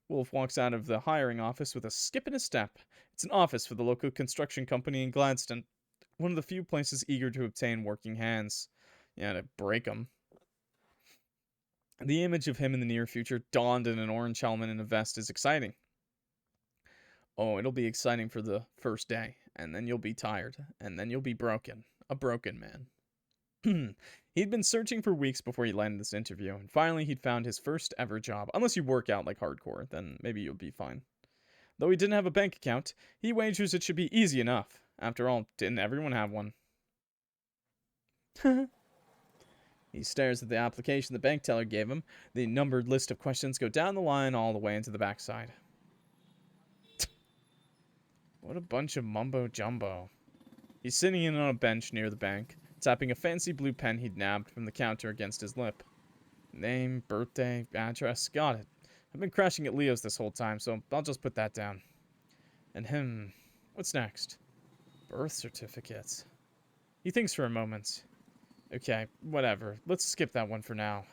Wolf walks out of the hiring office with a skip and a step. It's an office for the local construction company in Gladston, one of the few places eager to obtain working hands. Yeah, to break them. The image of him in the near future, donned in an orange helmet and a vest, is exciting. Oh, it'll be exciting for the first day, and then you'll be tired, and then you'll be broken. A broken man. He'd been searching for weeks before he landed this interview, and finally he'd found his first ever job. Unless you work out like hardcore, then maybe you'll be fine. Though he didn't have a bank account, he wagers it should be easy enough. After all, didn't everyone have one? He stares at the application the bank teller gave him. The numbered list of questions go down the line all the way into the backside. What a bunch of mumbo-jumbo. He's sitting in on a bench near the bank, tapping a fancy blue pen he'd nabbed from the counter against his lip. Name, birthday, address, got it. I've been crashing at Leo's this whole time, so I'll just put that down. And what's next? Birth certificate. He thinks for a moment. Okay, whatever. Let's skip that one for now.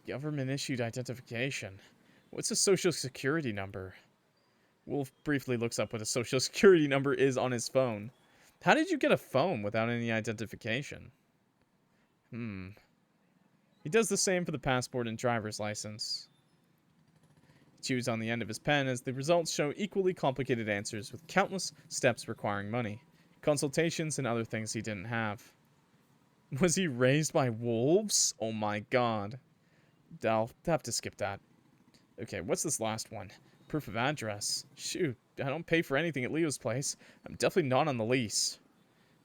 Government-issued identification. What's a social security number? Wolf briefly looks up what a social security number is on his phone. How did you get a phone without any identification? He does the same for the passport and driver's license. He chews on the end of his pen as the results show equally complicated answers with countless steps requiring money, consultations, and other things he didn't have. Was he raised by wolves? Oh my god. I'll have to skip that. Okay, what's this last one? Proof of address. Shoot, I don't pay for anything at Leo's place. I'm definitely not on the lease.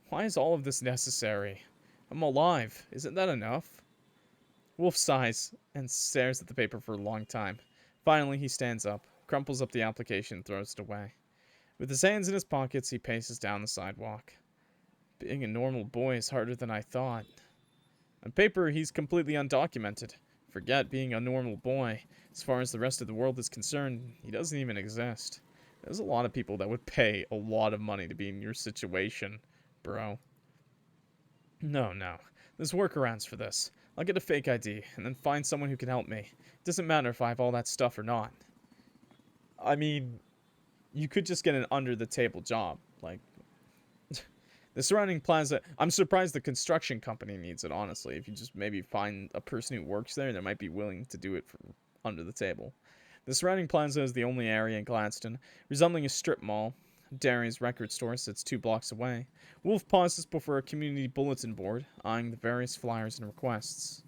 Why is all of this necessary? I'm alive. Isn't that enough? Wolf sighs and stares at the paper for a long time. Finally, he stands up, crumples up the application, and throws it away. With his hands in his pockets, he paces down the sidewalk. Being a normal boy is harder than I thought. On paper, he's completely undocumented. Forget being a normal boy. As far as the rest of the world is concerned, he doesn't even exist. There's a lot of people that would pay a lot of money to be in your situation, bro. No. There's workarounds for this. I'll get a fake ID, and then find someone who can help me. It doesn't matter if I have all that stuff or not. I mean, you could just get an under-the-table job. Like, the surrounding plaza... I'm surprised the construction company needs it, honestly. If you just maybe find a person who works there, they might be willing to do it for under the table. The surrounding plaza is the only area in Gladston, resembling a strip mall. Dairy's record store sits 2 blocks away. Wolf pauses before a community bulletin board, eyeing the various flyers and requests.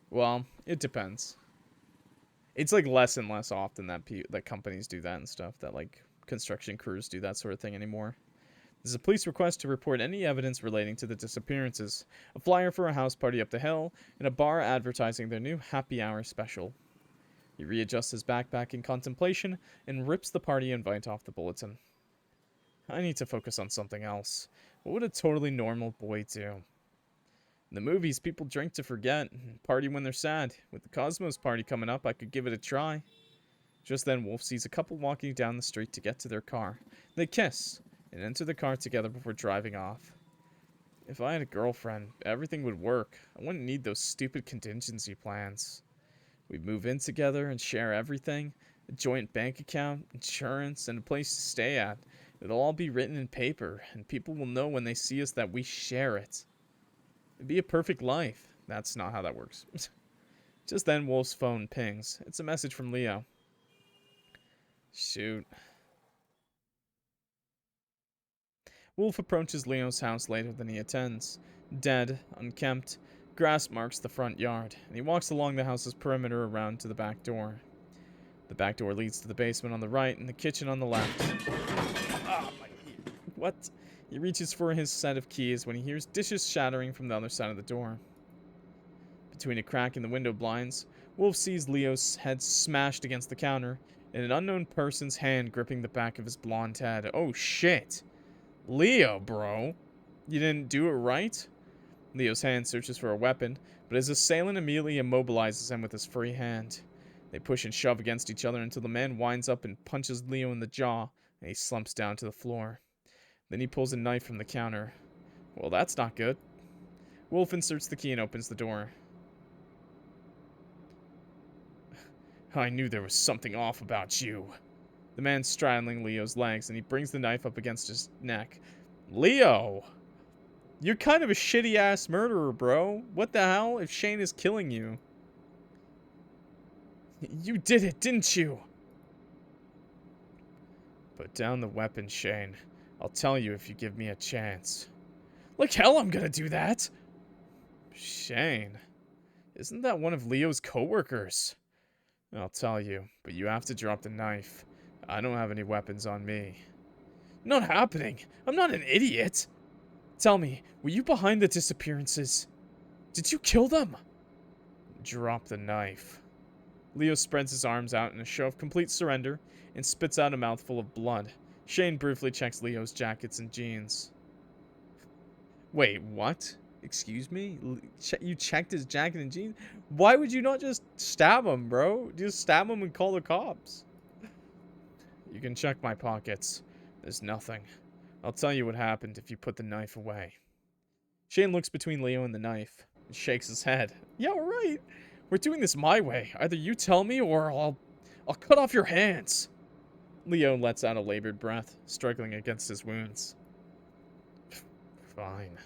Well, it depends. It's like less and less often that companies do that and stuff, that like construction crews do that sort of thing anymore. There's a police request to report any evidence relating to the disappearances, a flyer for a house party up the hill, and a bar advertising their new happy hour special. He readjusts his backpack in contemplation and rips the party invite off the bulletin. I need to focus on something else. What would a totally normal boy do? In the movies, people drink to forget and party when they're sad. With the Cosmos party coming up, I could give it a try. Just then, Wolf sees a couple walking down the street to get to their car. They kiss and enter the car together before driving off. If I had a girlfriend, everything would work. I wouldn't need those stupid contingency plans. We'd move in together and share everything. A joint bank account, insurance, and a place to stay at. It'll all be written in paper, and people will know when they see us that we share it. It'd be a perfect life. That's not how that works. Just then, Wolf's phone pings. It's a message from Leo. Shoot. Wolf approaches Leo's house later than he attends. Dead, unkempt, grass marks the front yard, and he walks along the house's perimeter around to the back door. The back door leads to the basement on the right and the kitchen on the left. Ah, my ear. What? He reaches for his set of keys when he hears dishes shattering from the other side of the door. Between a crack in the window blinds, Wolf sees Leo's head smashed against the counter and an unknown person's hand gripping the back of his blonde head. Oh shit! Leo, bro! You didn't do it right? Leo's hand searches for a weapon, but his assailant immediately immobilizes him with his free hand. They push and shove against each other until the man winds up and punches Leo in the jaw, and he slumps down to the floor. Then he pulls a knife from the counter. Well, that's not good. Wolf inserts the key and opens the door. I knew there was something off about you. The man's straddling Leo's legs, and he brings the knife up against his neck. Leo! You're kind of a shitty-ass murderer, bro. What the hell if Shayn is killing you? You did it, didn't you? Put down the weapon, Shayn. I'll tell you if you give me a chance. Like hell I'm gonna do that! Shayn, isn't that one of Leo's coworkers? I'll tell you, but you have to drop the knife. I don't have any weapons on me. Not happening! I'm not an idiot! Tell me, were you behind the disappearances? Did you kill them? Drop the knife. Leo spreads his arms out in a show of complete surrender and spits out a mouthful of blood. Shayn briefly checks Leo's jackets and jeans. Wait, what? Excuse me? You checked his jacket and jeans? Why would you not just stab him, bro? Just stab him and call the cops. You can check my pockets. There's nothing. I'll tell you what happened if you put the knife away. Shayn looks between Leo and the knife and shakes his head. Yeah, right. We're doing this my way. Either you tell me or I'll cut off your hands. Leo lets out a labored breath, struggling against his wounds. Fine.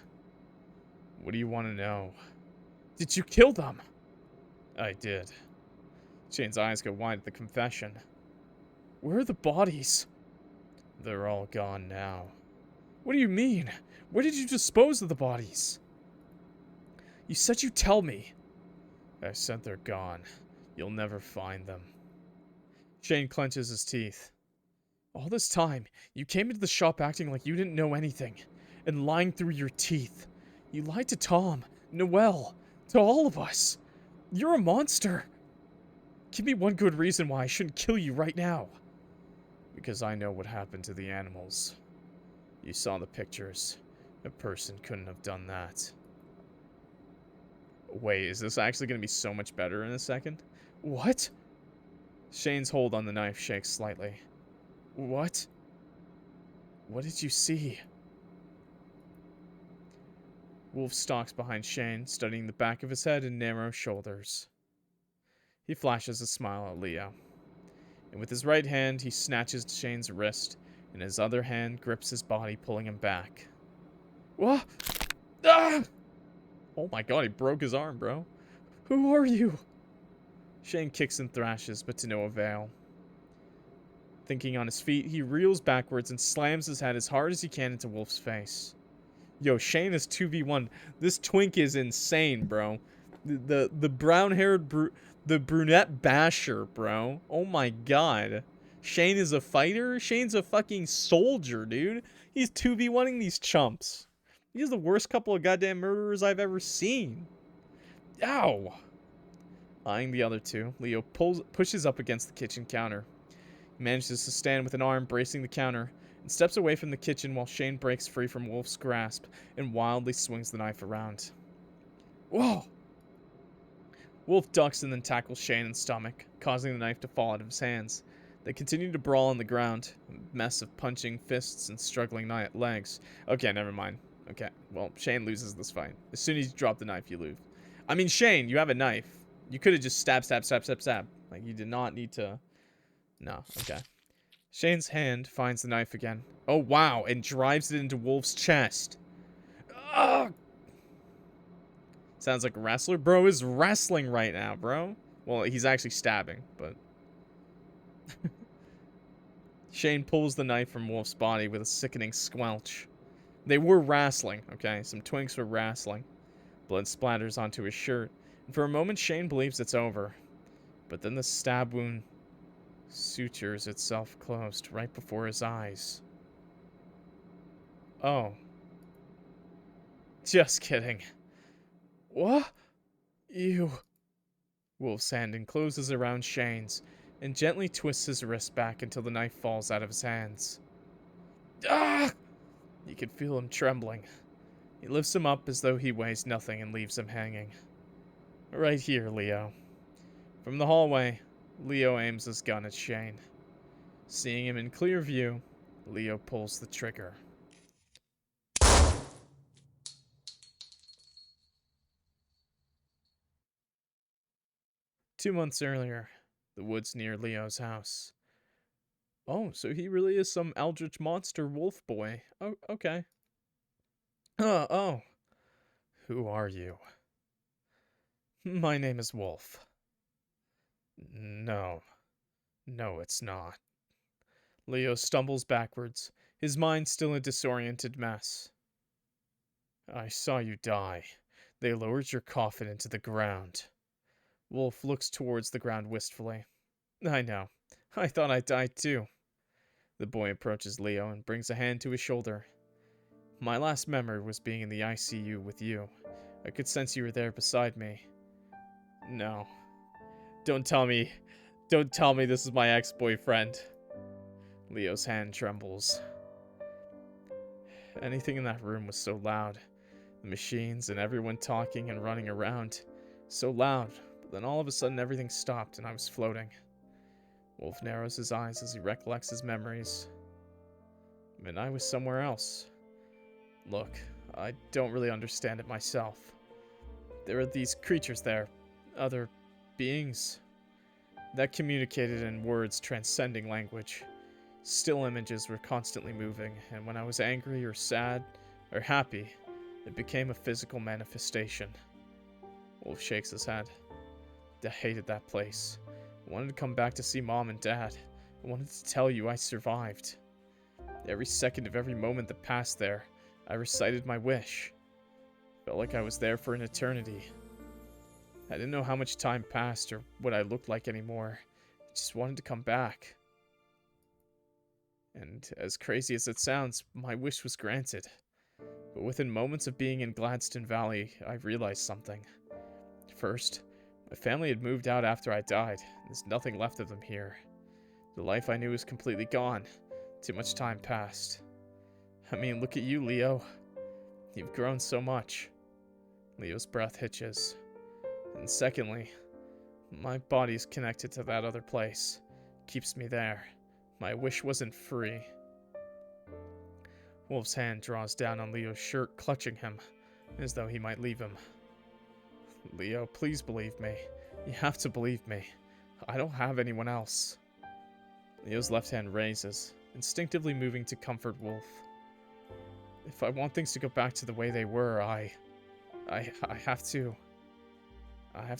What do you want to know? Did you kill them? I did. Shayn's eyes go wide at the confession. Where are the bodies? They're all gone now. What do you mean? Where did you dispose of the bodies? You said you'd tell me. I said they're gone. You'll never find them. Shayn clenches his teeth. All this time, you came into the shop acting like you didn't know anything, and lying through your teeth. You lied to Tom, Noelle, to all of us. You're a monster. Give me one good reason why I shouldn't kill you right now. Because I know what happened to the animals. You saw the pictures. A person couldn't have done that. Wait, is this actually going to be so much better in a second? What? Shayn's hold on the knife shakes slightly. What? What did you see? Wolf stalks behind Shayn, studying the back of his head and narrow shoulders. He flashes a smile at Leo. And with his right hand, he snatches Shayn's wrist, and his other hand grips his body, pulling him back. What? Ah! Oh my god, he broke his arm, bro. Who are you? Shayn kicks and thrashes, but to no avail. Thinking on his feet, he reels backwards and slams his head as hard as he can into Wolf's face. Yo, Shayn is 2v1. This twink is insane, bro. The brown-haired, the brunette basher, bro. Oh my god. Shayn is a fighter? Shayn's a fucking soldier, dude. He's 2v1ing these chumps. He's the worst couple of goddamn murderers I've ever seen. Ow! Eyeing the other two, Leo pushes up against the kitchen counter. He manages to stand with an arm bracing the counter, and steps away from the kitchen while Shayn breaks free from Wolf's grasp and wildly swings the knife around. Whoa! Wolf ducks and then tackles Shayn in the stomach, causing the knife to fall out of his hands. They continue to brawl on the ground, a mess of punching fists and struggling legs. Okay, never mind. Okay, well, Shayn loses this fight. As soon as you drop the knife, you lose. I mean, Shayn, you have a knife. You could have just stab. Like, you did not need to... No, okay. Shayn's hand finds the knife again. Oh, wow, and drives it into Wolf's chest. Ugh! Sounds like a wrestler. Bro is wrestling right now, bro. Well, he's actually stabbing, but... Shayn pulls the knife from Wolf's body with a sickening squelch. They were wrestling, okay? Some twinks were wrestling. Blood splatters onto his shirt, and for a moment Shayn believes it's over. But then the stab wound sutures itself closed right before his eyes. Oh. Just kidding. What? You... Wolf's hand encloses around Shayn's and gently twists his wrist back until the knife falls out of his hands. Ah! You can feel him trembling. He lifts him up as though he weighs nothing and leaves him hanging. Right here, Leo. From the hallway, Leo aims his gun at Shayn. Seeing him in clear view, Leo pulls the trigger. Two months earlier, the woods near Leo's house. Oh, so he really is some eldritch monster wolf boy. Oh, okay. Oh. Who are you? My name is Wolf. No. No, it's not. Leo stumbles backwards, his mind still a disoriented mess. I saw you die. They lowered your coffin into the ground. Wolf looks towards the ground wistfully. I know. I thought I died too. The boy approaches Leo and brings a hand to his shoulder. My last memory was being in the ICU with you. I could sense you were there beside me. No. Don't tell me this is my ex-boyfriend. Leo's hand trembles. Anything in that room was so loud. The machines and everyone talking and running around. So loud, but then all of a sudden everything stopped and I was floating. Wolf narrows his eyes as he recollects his memories. And I was somewhere else. Look, I don't really understand it myself. There are these creatures there, other beings, that communicated in words transcending language. Still images were constantly moving, and when I was angry or sad or happy, it became a physical manifestation. Wolf shakes his head. I hated that place. I wanted to come back to see Mom and Dad. I wanted to tell you I survived. Every second of every moment that passed there, I recited my wish. Felt like I was there for an eternity. I didn't know how much time passed or what I looked like anymore. I just wanted to come back. And as crazy as it sounds, my wish was granted. But within moments of being in Gladston Valley, I realized something. First, my family had moved out after I died. There's nothing left of them here. The life I knew was completely gone. Too much time passed. I mean, look at you, Leo. You've grown so much. Leo's breath hitches. And secondly, my body's connected to that other place. Keeps me there. My wish wasn't free. Wolf's hand draws down on Leo's shirt, clutching him, as though he might leave him. Leo, please believe me. You have to believe me. I don't have anyone else. Leo's left hand raises, instinctively moving to comfort Wolf. If I want things to go back to the way they were, I have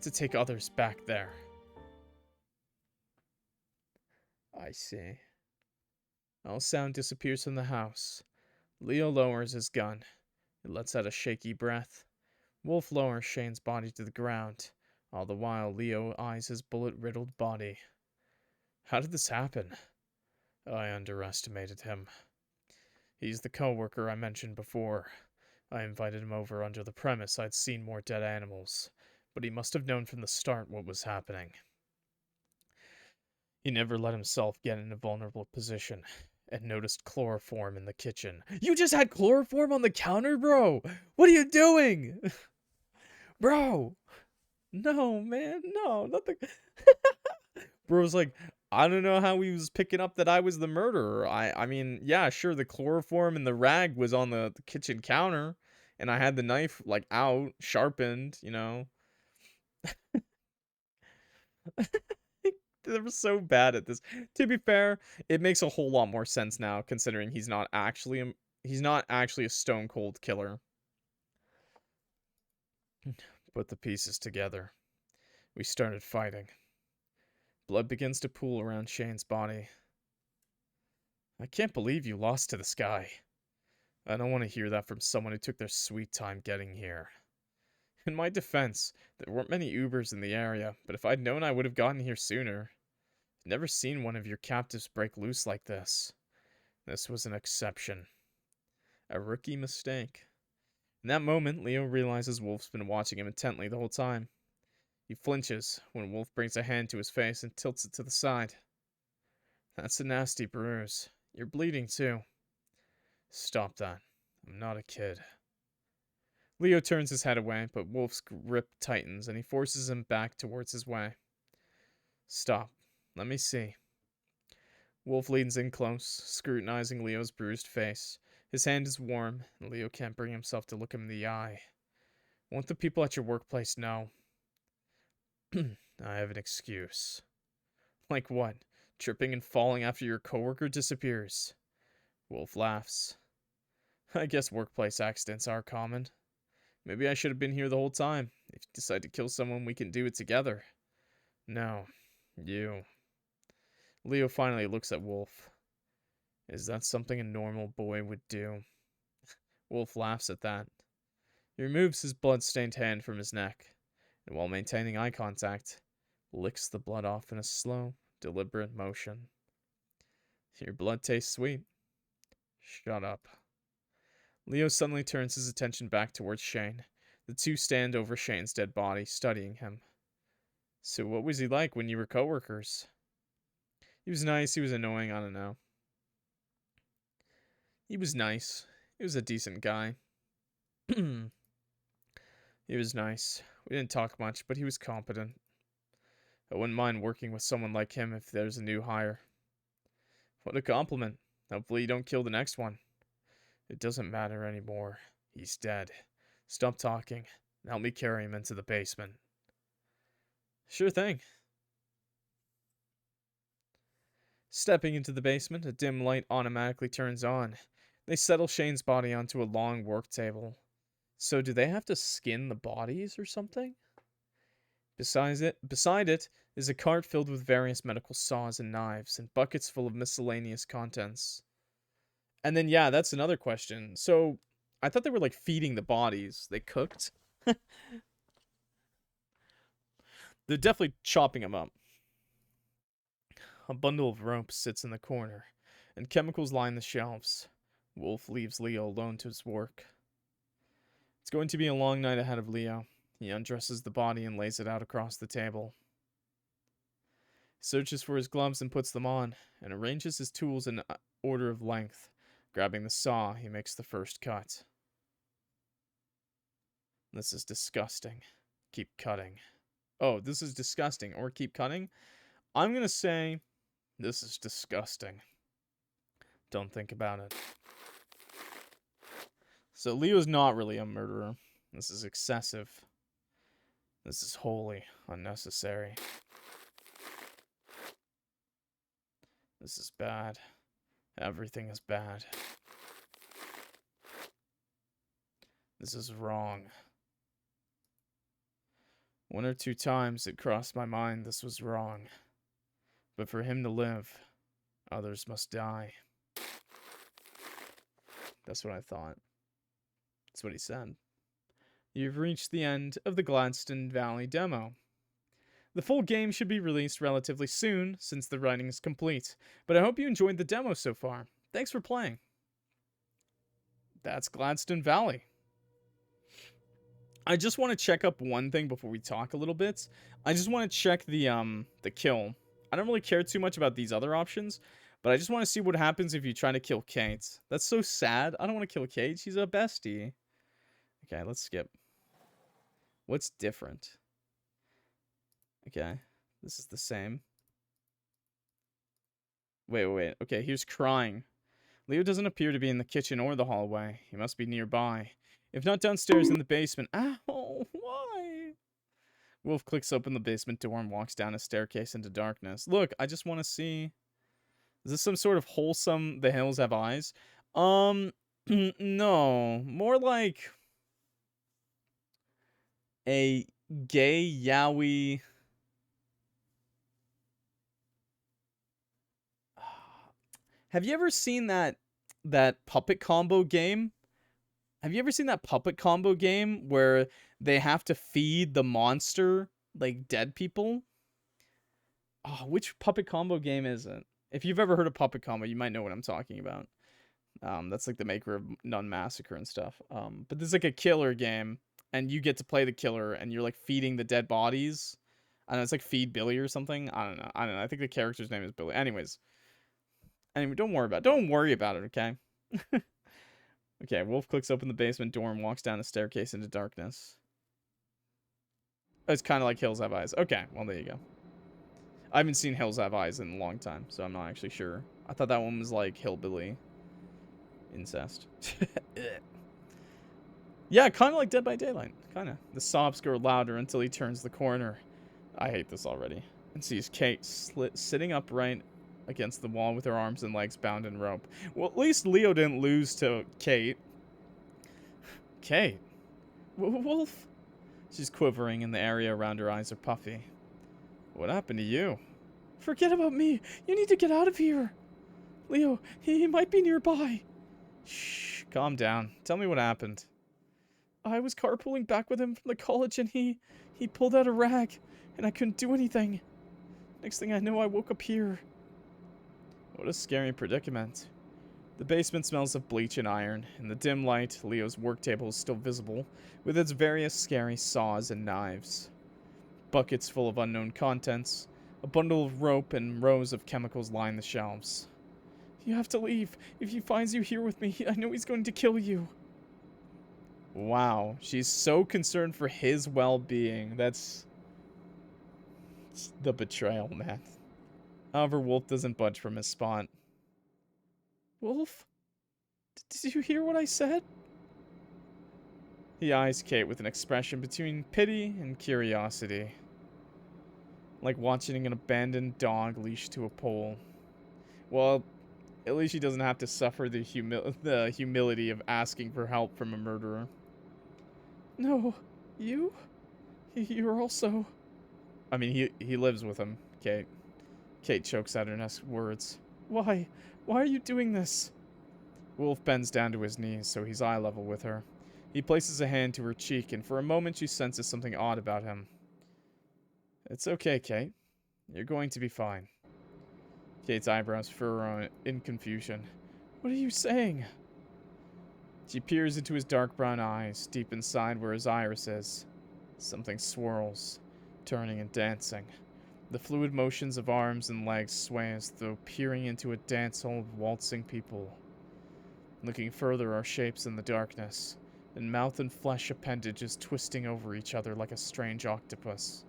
to take others back there. I see. All sound disappears from the house. Leo lowers his gun. It lets out a shaky breath. Wolf lowers Shayn's body to the ground. All the while, Leo eyes his bullet-riddled body. How did this happen? I underestimated him. He's the co-worker I mentioned before. I invited him over under the premise I'd seen more dead animals, but he must have known from the start what was happening. He never let himself get in a vulnerable position, and noticed chloroform in the kitchen. You just had chloroform on the counter, bro? What are you doing? Bro! No, man, no, nothing. Bro's like, I don't know how he was picking up that I was the murderer. I mean, yeah, sure, the chloroform and the rag was on the kitchen counter, and I had the knife, like, out, sharpened, you know. They were so bad at this. To be fair, it makes a whole lot more sense now, considering he's not actually a stone cold killer. Put the pieces together. We started fighting. Blood begins to pool around Shayn's body. I can't believe you lost to this guy. I don't want to hear that from someone who took their sweet time getting here. In my defense, there weren't many Ubers in the area, but if I'd known I would have gotten here sooner. I've never seen one of your captives break loose like this. This was an exception. A rookie mistake. In that moment, Leo realizes Wolf's been watching him intently the whole time. He flinches when Wolf brings a hand to his face and tilts it to the side. That's a nasty bruise. You're bleeding too. Stop that. I'm not a kid. Leo turns his head away, but Wolf's grip tightens and he forces him back towards his way. Stop. Let me see. Wolf leans in close, scrutinizing Leo's bruised face. His hand is warm, and Leo can't bring himself to look him in the eye. Won't the people at your workplace know? I have an excuse. Like what? Tripping and falling after your coworker disappears. Wolf laughs. I guess workplace accidents are common. Maybe I should have been here the whole time. If you decide to kill someone, we can do it together. No, you. Leo finally looks at Wolf. Is that something a normal boy would do? Wolf laughs at that. He removes his blood-stained hand from his neck, and while maintaining eye contact, licks the blood off in a slow, deliberate motion. Your blood tastes sweet. Shut up. Leo suddenly turns his attention back towards Shayn. The two stand over Shayn's dead body, studying him. So what was he like when you were coworkers? He was nice, he was annoying, I don't know. He was nice. He was a decent guy. He was nice. We didn't talk much, but he was competent. I wouldn't mind working with someone like him if there's a new hire. What a compliment. Hopefully you don't kill the next one. It doesn't matter anymore. He's dead. Stop talking and help me carry him into the basement. Sure thing. Stepping into the basement, a dim light automatically turns on. They settle Shayn's body onto a long work table. So do they have to skin the bodies or something? Beside it is a cart filled with various medical saws and knives and buckets full of miscellaneous contents. And then, yeah, that's another question. So, I thought they were, like, feeding the bodies. They cooked? They're definitely chopping them up. A bundle of rope sits in the corner, and chemicals line the shelves. Wolf leaves Leo alone to his work. It's going to be a long night ahead of Leo. He undresses the body and lays it out across the table. He searches for his gloves and puts them on, and arranges his tools in order of length. Grabbing the saw, he makes the first cut. This is disgusting. Keep cutting. Oh, this is disgusting. Or keep cutting? I'm gonna say, this is disgusting. Don't think about it. So Leo's not really a murderer. This is excessive. This is wholly unnecessary. This is bad. Everything is bad. This is wrong. One or two times it crossed my mind this was wrong. But for him to live, others must die. That's what I thought. That's what he said. You've reached the end of the Gladston Valley demo. The full game should be released relatively soon, since the writing is complete, but I hope you enjoyed the demo so far. Thanks for playing. That's Gladston Valley. I just want to check up one thing before we talk a little bit. I just want to check the kill. I don't really care too much about these other options, but I just want to see what happens if you try to kill Kate. That's so sad. I don't want to kill Kate. She's a bestie. Okay, let's skip. What's different? Okay, this is the same. Wait. Okay, here's crying. Leo doesn't appear to be in the kitchen or the hallway. He must be nearby. If not downstairs in the basement. Ow, why? Wolf clicks open the basement door and walks down a staircase into darkness. Look, I just want to see. Is this some sort of wholesome The Hills Have Eyes? No. More like a gay yaoi. Have you ever seen that puppet combo game? Have you ever seen that puppet combo game where they have to feed the monster like dead people? Oh, which puppet combo game is it? If you've ever heard of puppet combo, you might know what I'm talking about. That's like the maker of Nun Massacre and stuff. But there's like a killer game, and you get to play the killer, and you're like feeding the dead bodies. I don't know, it's like Feed Billy or something. I don't know. I think the character's name is Billy. Anyways. Anyway, don't worry about it, okay? Okay, Wolf clicks open the basement door and walks down a staircase into darkness. Oh, it's kind of like Hills Have Eyes. Okay, well, there you go. I haven't seen Hills Have Eyes in a long time, so I'm not actually sure. I thought that one was like hillbilly incest. Yeah, kind of like Dead by Daylight. Kind of. The sobs grow louder until he turns the corner. I hate this already. And sees Kate sitting upright against the wall with her arms and legs bound in rope. Well, at least Leo didn't lose to Kate. Kate? Wolf? She's quivering and the area around her eyes are puffy. What happened to you? Forget about me. You need to get out of here. Leo, he might be nearby. Shh, calm down. Tell me what happened. I was carpooling back with him from the college and he pulled out a rag and I couldn't do anything. Next thing I know, I woke up here. What a scary predicament. The basement smells of bleach and iron. In the dim light, Leo's work table is still visible, with its various scary saws and knives. Buckets full of unknown contents, a bundle of rope and rows of chemicals line the shelves. You have to leave. If he finds you here with me, I know he's going to kill you. Wow, she's so concerned for his well-being. It's the betrayal, man. However, Wolf doesn't budge from his spot. Wolf? Did you hear what I said? He eyes Kate with an expression between pity and curiosity. Like watching an abandoned dog leashed to a pole. Well, at least she doesn't have to suffer the humility of asking for help from a murderer. No, you? You're also... I mean, he lives with him, Kate. Kate chokes out her next words. Why? Why are you doing this? Wolf bends down to his knees so he's eye level with her. He places a hand to her cheek, and for a moment she senses something odd about him. It's okay, Kate. You're going to be fine. Kate's eyebrows furrow in confusion. What are you saying? She peers into his dark brown eyes, deep inside where his iris is. Something swirls, turning and dancing. The fluid motions of arms and legs sway as though peering into a dance hall of waltzing people. Looking further are shapes in the darkness, and mouth and flesh appendages twisting over each other like a strange octopus.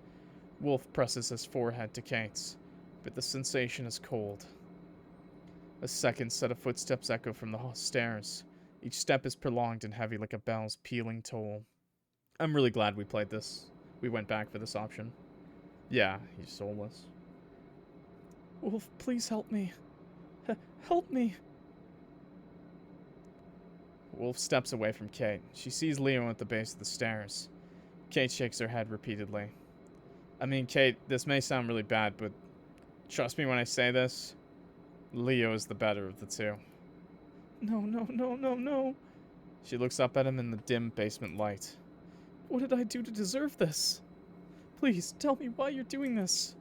Wolf presses his forehead to Kate's, but the sensation is cold. A second set of footsteps echo from the stairs. Each step is prolonged and heavy like a bell's pealing toll. I'm really glad we played this. We went back for this option. Yeah, he's soulless. Wolf, please help me. Help me. Wolf steps away from Kate. She sees Leo at the base of the stairs. Kate shakes her head repeatedly. I mean, Kate, this may sound really bad, but trust me when I say this, Leo is the better of the two. No. She looks up at him in the dim basement light. What did I do to deserve this? Please, tell me why you're doing this.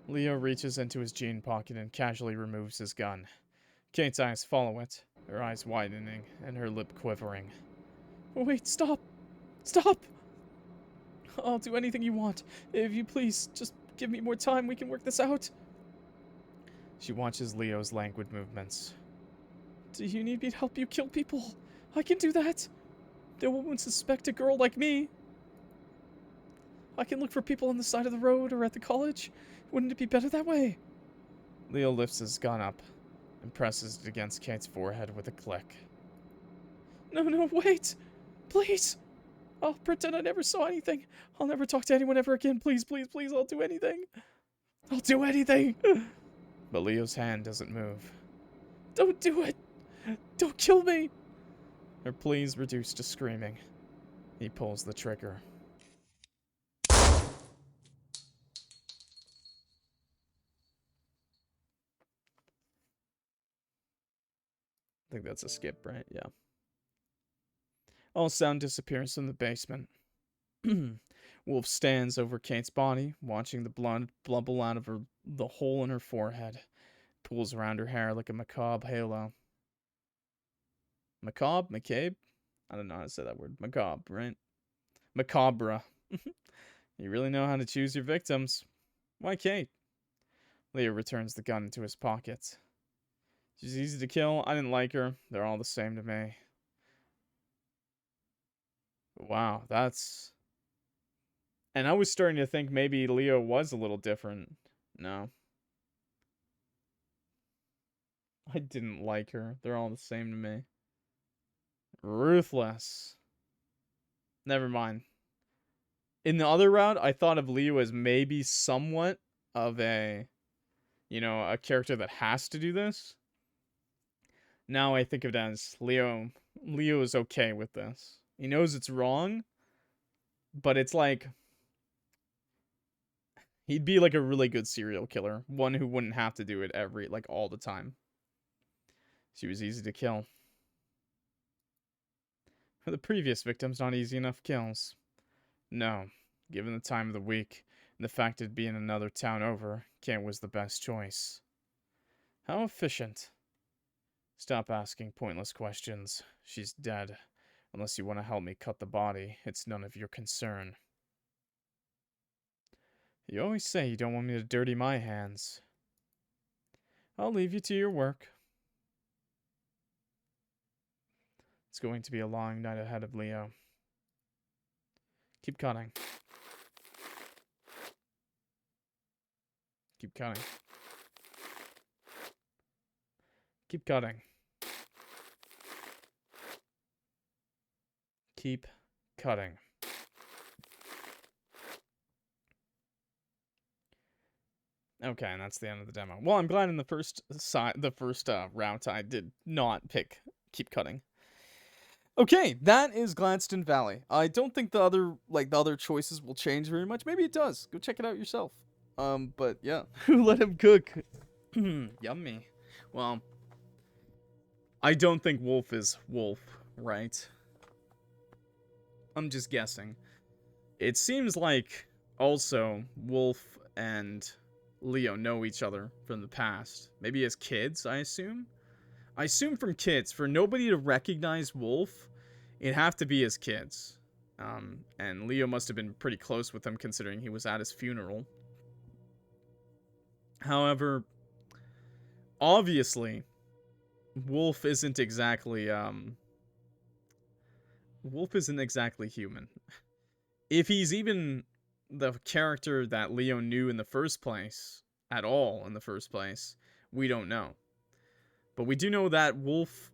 Leo reaches into his jean pocket and casually removes his gun. Kate's eyes follow it, her eyes widening and her lip quivering. Wait, stop! Stop! I'll do anything you want. If you please, just give me more time, we can work this out. She watches Leo's languid movements. Do you need me to help you kill people? I can do that. No one would suspect a girl like me. I can look for people on the side of the road or at the college. Wouldn't it be better that way? Leo lifts his gun up and presses it against Kate's forehead with a click. No, wait! Please! I'll pretend I never saw anything. I'll never talk to anyone ever again. Please, I'll do anything. I'll do anything! But Leo's hand doesn't move. Don't do it! Don't kill me! Her pleas reduce to screaming. He pulls the trigger. I think that's a skip, right? Yeah. All sound disappears from the basement. Wolf stands over Kate's body, watching the blood bubble out of the hole in her forehead. Pulls around her hair like a macabre halo. Macabre? McCabe? I don't know how to say that word. Macabre, right? Macabre. You really know how to choose your victims. Why Kate? Leo returns the gun into his pocket. She's easy to kill. I didn't like her. They're all the same to me. Wow, that's... And I was starting to think maybe Leo was a little different. No. I didn't like her. They're all the same to me. Ruthless. Never mind. In the other route, I thought of Leo as maybe somewhat of a, a character that has to do this. Now I think of it as Leo is okay with this. He knows it's wrong, but it's like, he'd be like a really good serial killer. One who wouldn't have to do it all the time. She was easy to kill. The previous victims, not easy enough kills. No, given the time of the week, and the fact it'd be in another town over, Kent was the best choice. How efficient. Stop asking pointless questions. She's dead. Unless you want to help me cut the body, it's none of your concern. You always say you don't want me to dirty my hands. I'll leave you to your work. It's going to be a long night ahead of Leo. Keep cutting. Keep cutting. Keep cutting. Keep cutting. Okay, and that's the end of the demo. Well, I'm glad in the first route I did not pick keep cutting. Okay, that is Gladston Valley. I don't think the other choices will change very much. Maybe it does. Go check it out yourself. But yeah, who let him cook? Yummy. Well, I don't think Wolf is Wolf, right? I'm just guessing. It seems like also Wolf and Leo know each other from the past. Maybe as kids, I assume. I assume from kids. For nobody to recognize Wolf, it'd have to be as kids. And Leo must have been pretty close with him considering he was at his funeral. However, obviously, Wolf isn't exactly human. If he's even the character that Leo knew in the first place, at all in the first place, we don't know. But we do know that Wolf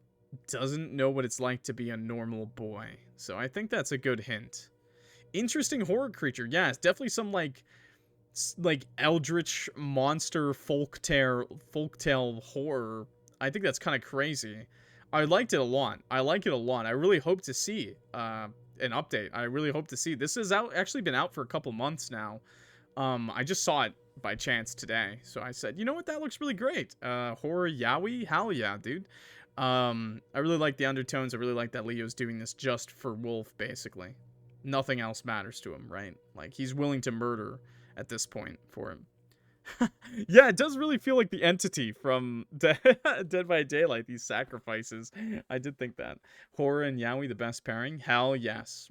doesn't know what it's like to be a normal boy. So I think that's a good hint. Interesting horror creature. Yeah, it's definitely some like eldritch monster folktale horror. I think that's kind of crazy. I liked it a lot. I really hope to see an update. I really hope to see. This has actually been out for a couple months now. I just saw it by chance today, so I said, you know what, that looks really great. Horror yaoi, hell yeah, dude. I really like the undertones. I really like that Leo's doing this just for Wolf, basically. Nothing else matters to him, right? Like, he's willing to murder at this point for him. Yeah, it does really feel like the entity from Dead by Daylight, these sacrifices. I did think that. Horror and yaoi, the best pairing? Hell yes.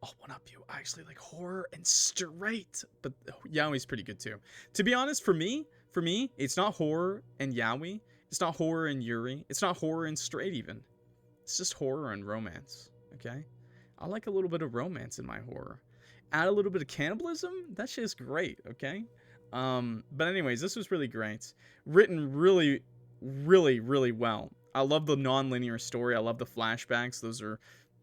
Oh, one up you. I actually like horror and straight, but yaoi's pretty good too. To be honest, for me, it's not horror and yaoi. It's not horror and yuri. It's not horror and straight even. It's just horror and romance, okay? I like a little bit of romance in my horror. Add a little bit of cannibalism, that shit's great, okay? But anyways, this was really great. Written really, really, really well. I love the non-linear story. I love the flashbacks. Those are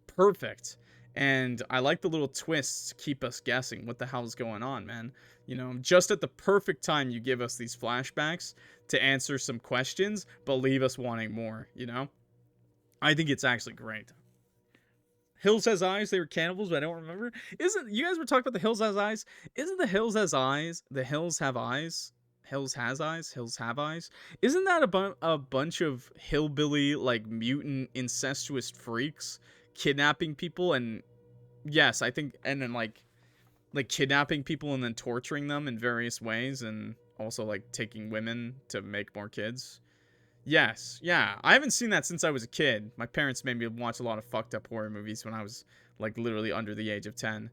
perfect. And I like the little twists to keep us guessing what the hell's going on, man. You know, just at the perfect time you give us these flashbacks to answer some questions, but leave us wanting more, you know? I think it's actually great. Hills Has Eyes, they were cannibals, but I don't remember. You guys were talking about the Hills Has Eyes? Isn't the Hills Has Eyes, the Hills Have Eyes? Hills Has Eyes? Hills Have Eyes? Isn't that a bunch of hillbilly, like, mutant, incestuous freaks kidnapping people? And yes, I think, and then like kidnapping people and then torturing them in various ways, and also like taking women to make more kids. Yes, yeah. I haven't seen that since I was a kid. My parents made me watch a lot of fucked up horror movies when I was like literally under the age of 10.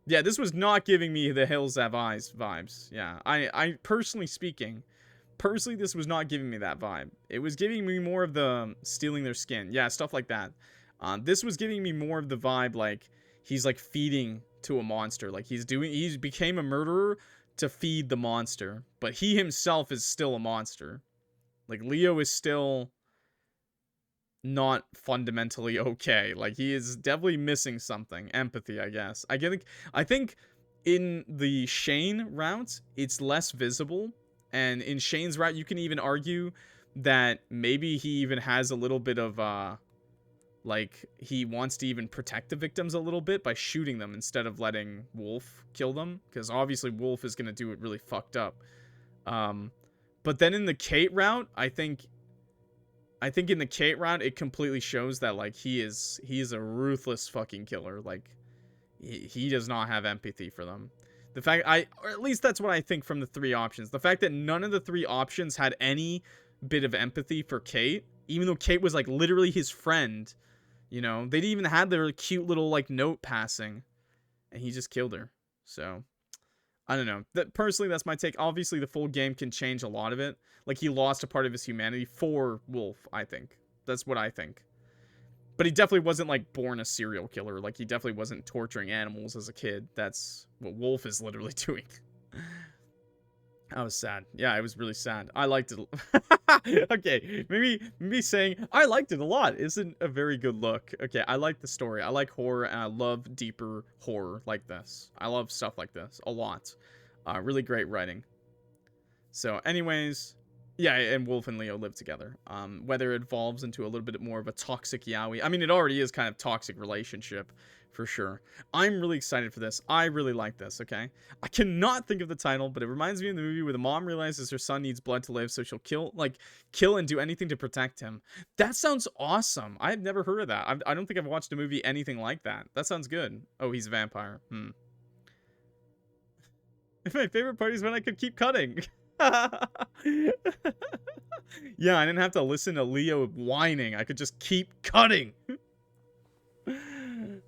Yeah, this was not giving me the Hills Have Eyes vibes. Yeah, I personally speaking, this was not giving me that vibe. It was giving me more of the stealing their skin. Yeah, stuff like that. This was giving me more of the vibe like he's like feeding to a monster. Like he became a murderer to feed the monster, but he himself is still a monster. Like, Leo is still not fundamentally okay. Like, he is definitely missing something. Empathy, I guess. I think in the Shayn route, it's less visible. And in Shayn's route, you can even argue that maybe he even has a little bit of, like, he wants to even protect the victims a little bit by shooting them instead of letting Wolf kill them. Because obviously Wolf is going to do it really fucked up. But then in the Kate route, I think in the Kate route, it completely shows that, like, he is a ruthless fucking killer. Like, he does not have empathy for them. The fact, or at least that's what I think from the 3 options. The fact that none of the 3 options had any bit of empathy for Kate, even though Kate was, like, literally his friend, you know? They didn't even have their cute little, like, note passing, and he just killed her. So, I don't know. Personally, that's my take. Obviously, the full game can change a lot of it. Like, he lost a part of his humanity for Wolf, I think. That's what I think. But he definitely wasn't, like, born a serial killer. Like, he definitely wasn't torturing animals as a kid. That's what Wolf is literally doing. I was sad. Yeah, I was really sad. I liked it. Okay, maybe saying I liked it a lot isn't a very good look. Okay, I like the story. I like horror, and I love deeper horror like this. I love stuff like this a lot. Really great writing. So, anyways, yeah, and Wolf and Leo live together. Whether it evolves into a little bit more of a toxic yaoi. I mean, it already is kind of toxic relationship, for sure. I'm really excited for this. I really like this, okay? I cannot think of the title, but it reminds me of the movie where the mom realizes her son needs blood to live, so she'll kill and do anything to protect him. That sounds awesome. I've never heard of that. I don't think I've watched a movie anything like that. That sounds good. Oh, he's a vampire. My favorite part is when I could keep cutting. Yeah, I didn't have to listen to Leo whining. I could just keep cutting.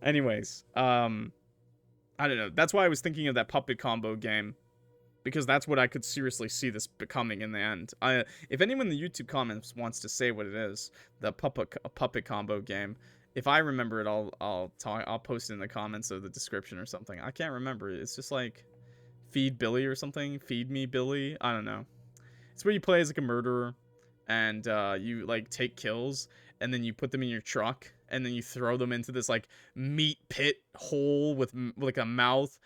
Anyways, I don't know. That's why I was thinking of that puppet combo game, because that's what I could seriously see this becoming in the end. If anyone in the YouTube comments wants to say what it is, the puppet combo game, if I remember it, I'll post it in the comments of the description or something. I can't remember it. It's just like Feed Billy or something. Feed me Billy. I don't know. It's where you play as like a murderer, and you like take kills, and then you put them in your truck, and then you throw them into this like meat pit hole with like a mouth.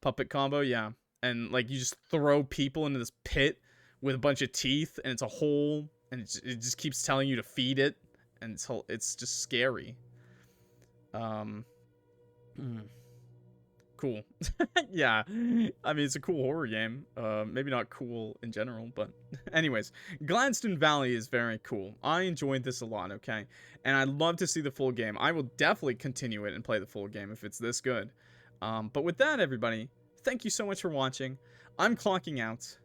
Puppet combo, yeah. And like you just throw people into this pit with a bunch of teeth, and it's a hole, and it just keeps telling you to feed it, and it's just scary. Cool. Yeah, I mean, it's a cool horror game. Maybe not cool in general, but anyways, Gladston Valley is very cool. I enjoyed this a lot, okay? And I'd love to see the full game. I will definitely continue it and play the full game if it's this good. But with that, everybody, thank you so much for watching. I'm clocking out.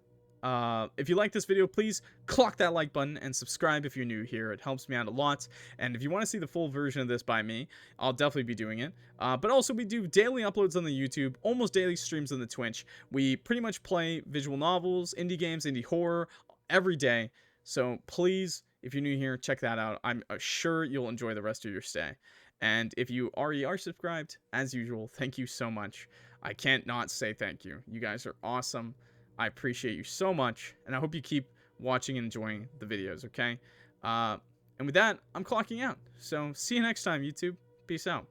If you like this video, please clock that like button and subscribe if you're new here. It helps me out a lot. And if you want to see the full version of this by me, I'll definitely be doing it. But also, we do daily uploads on the YouTube, almost daily streams on the Twitch. We pretty much play visual novels, indie games, indie horror every day. So please, if you're new here, check that out. I'm sure you'll enjoy the rest of your stay. And if you already are subscribed, as usual, thank you so much. I can't not say thank you. You guys are awesome. I appreciate you so much, and I hope you keep watching and enjoying the videos, okay? And with that, I'm clocking out. So, see you next time, YouTube. Peace out.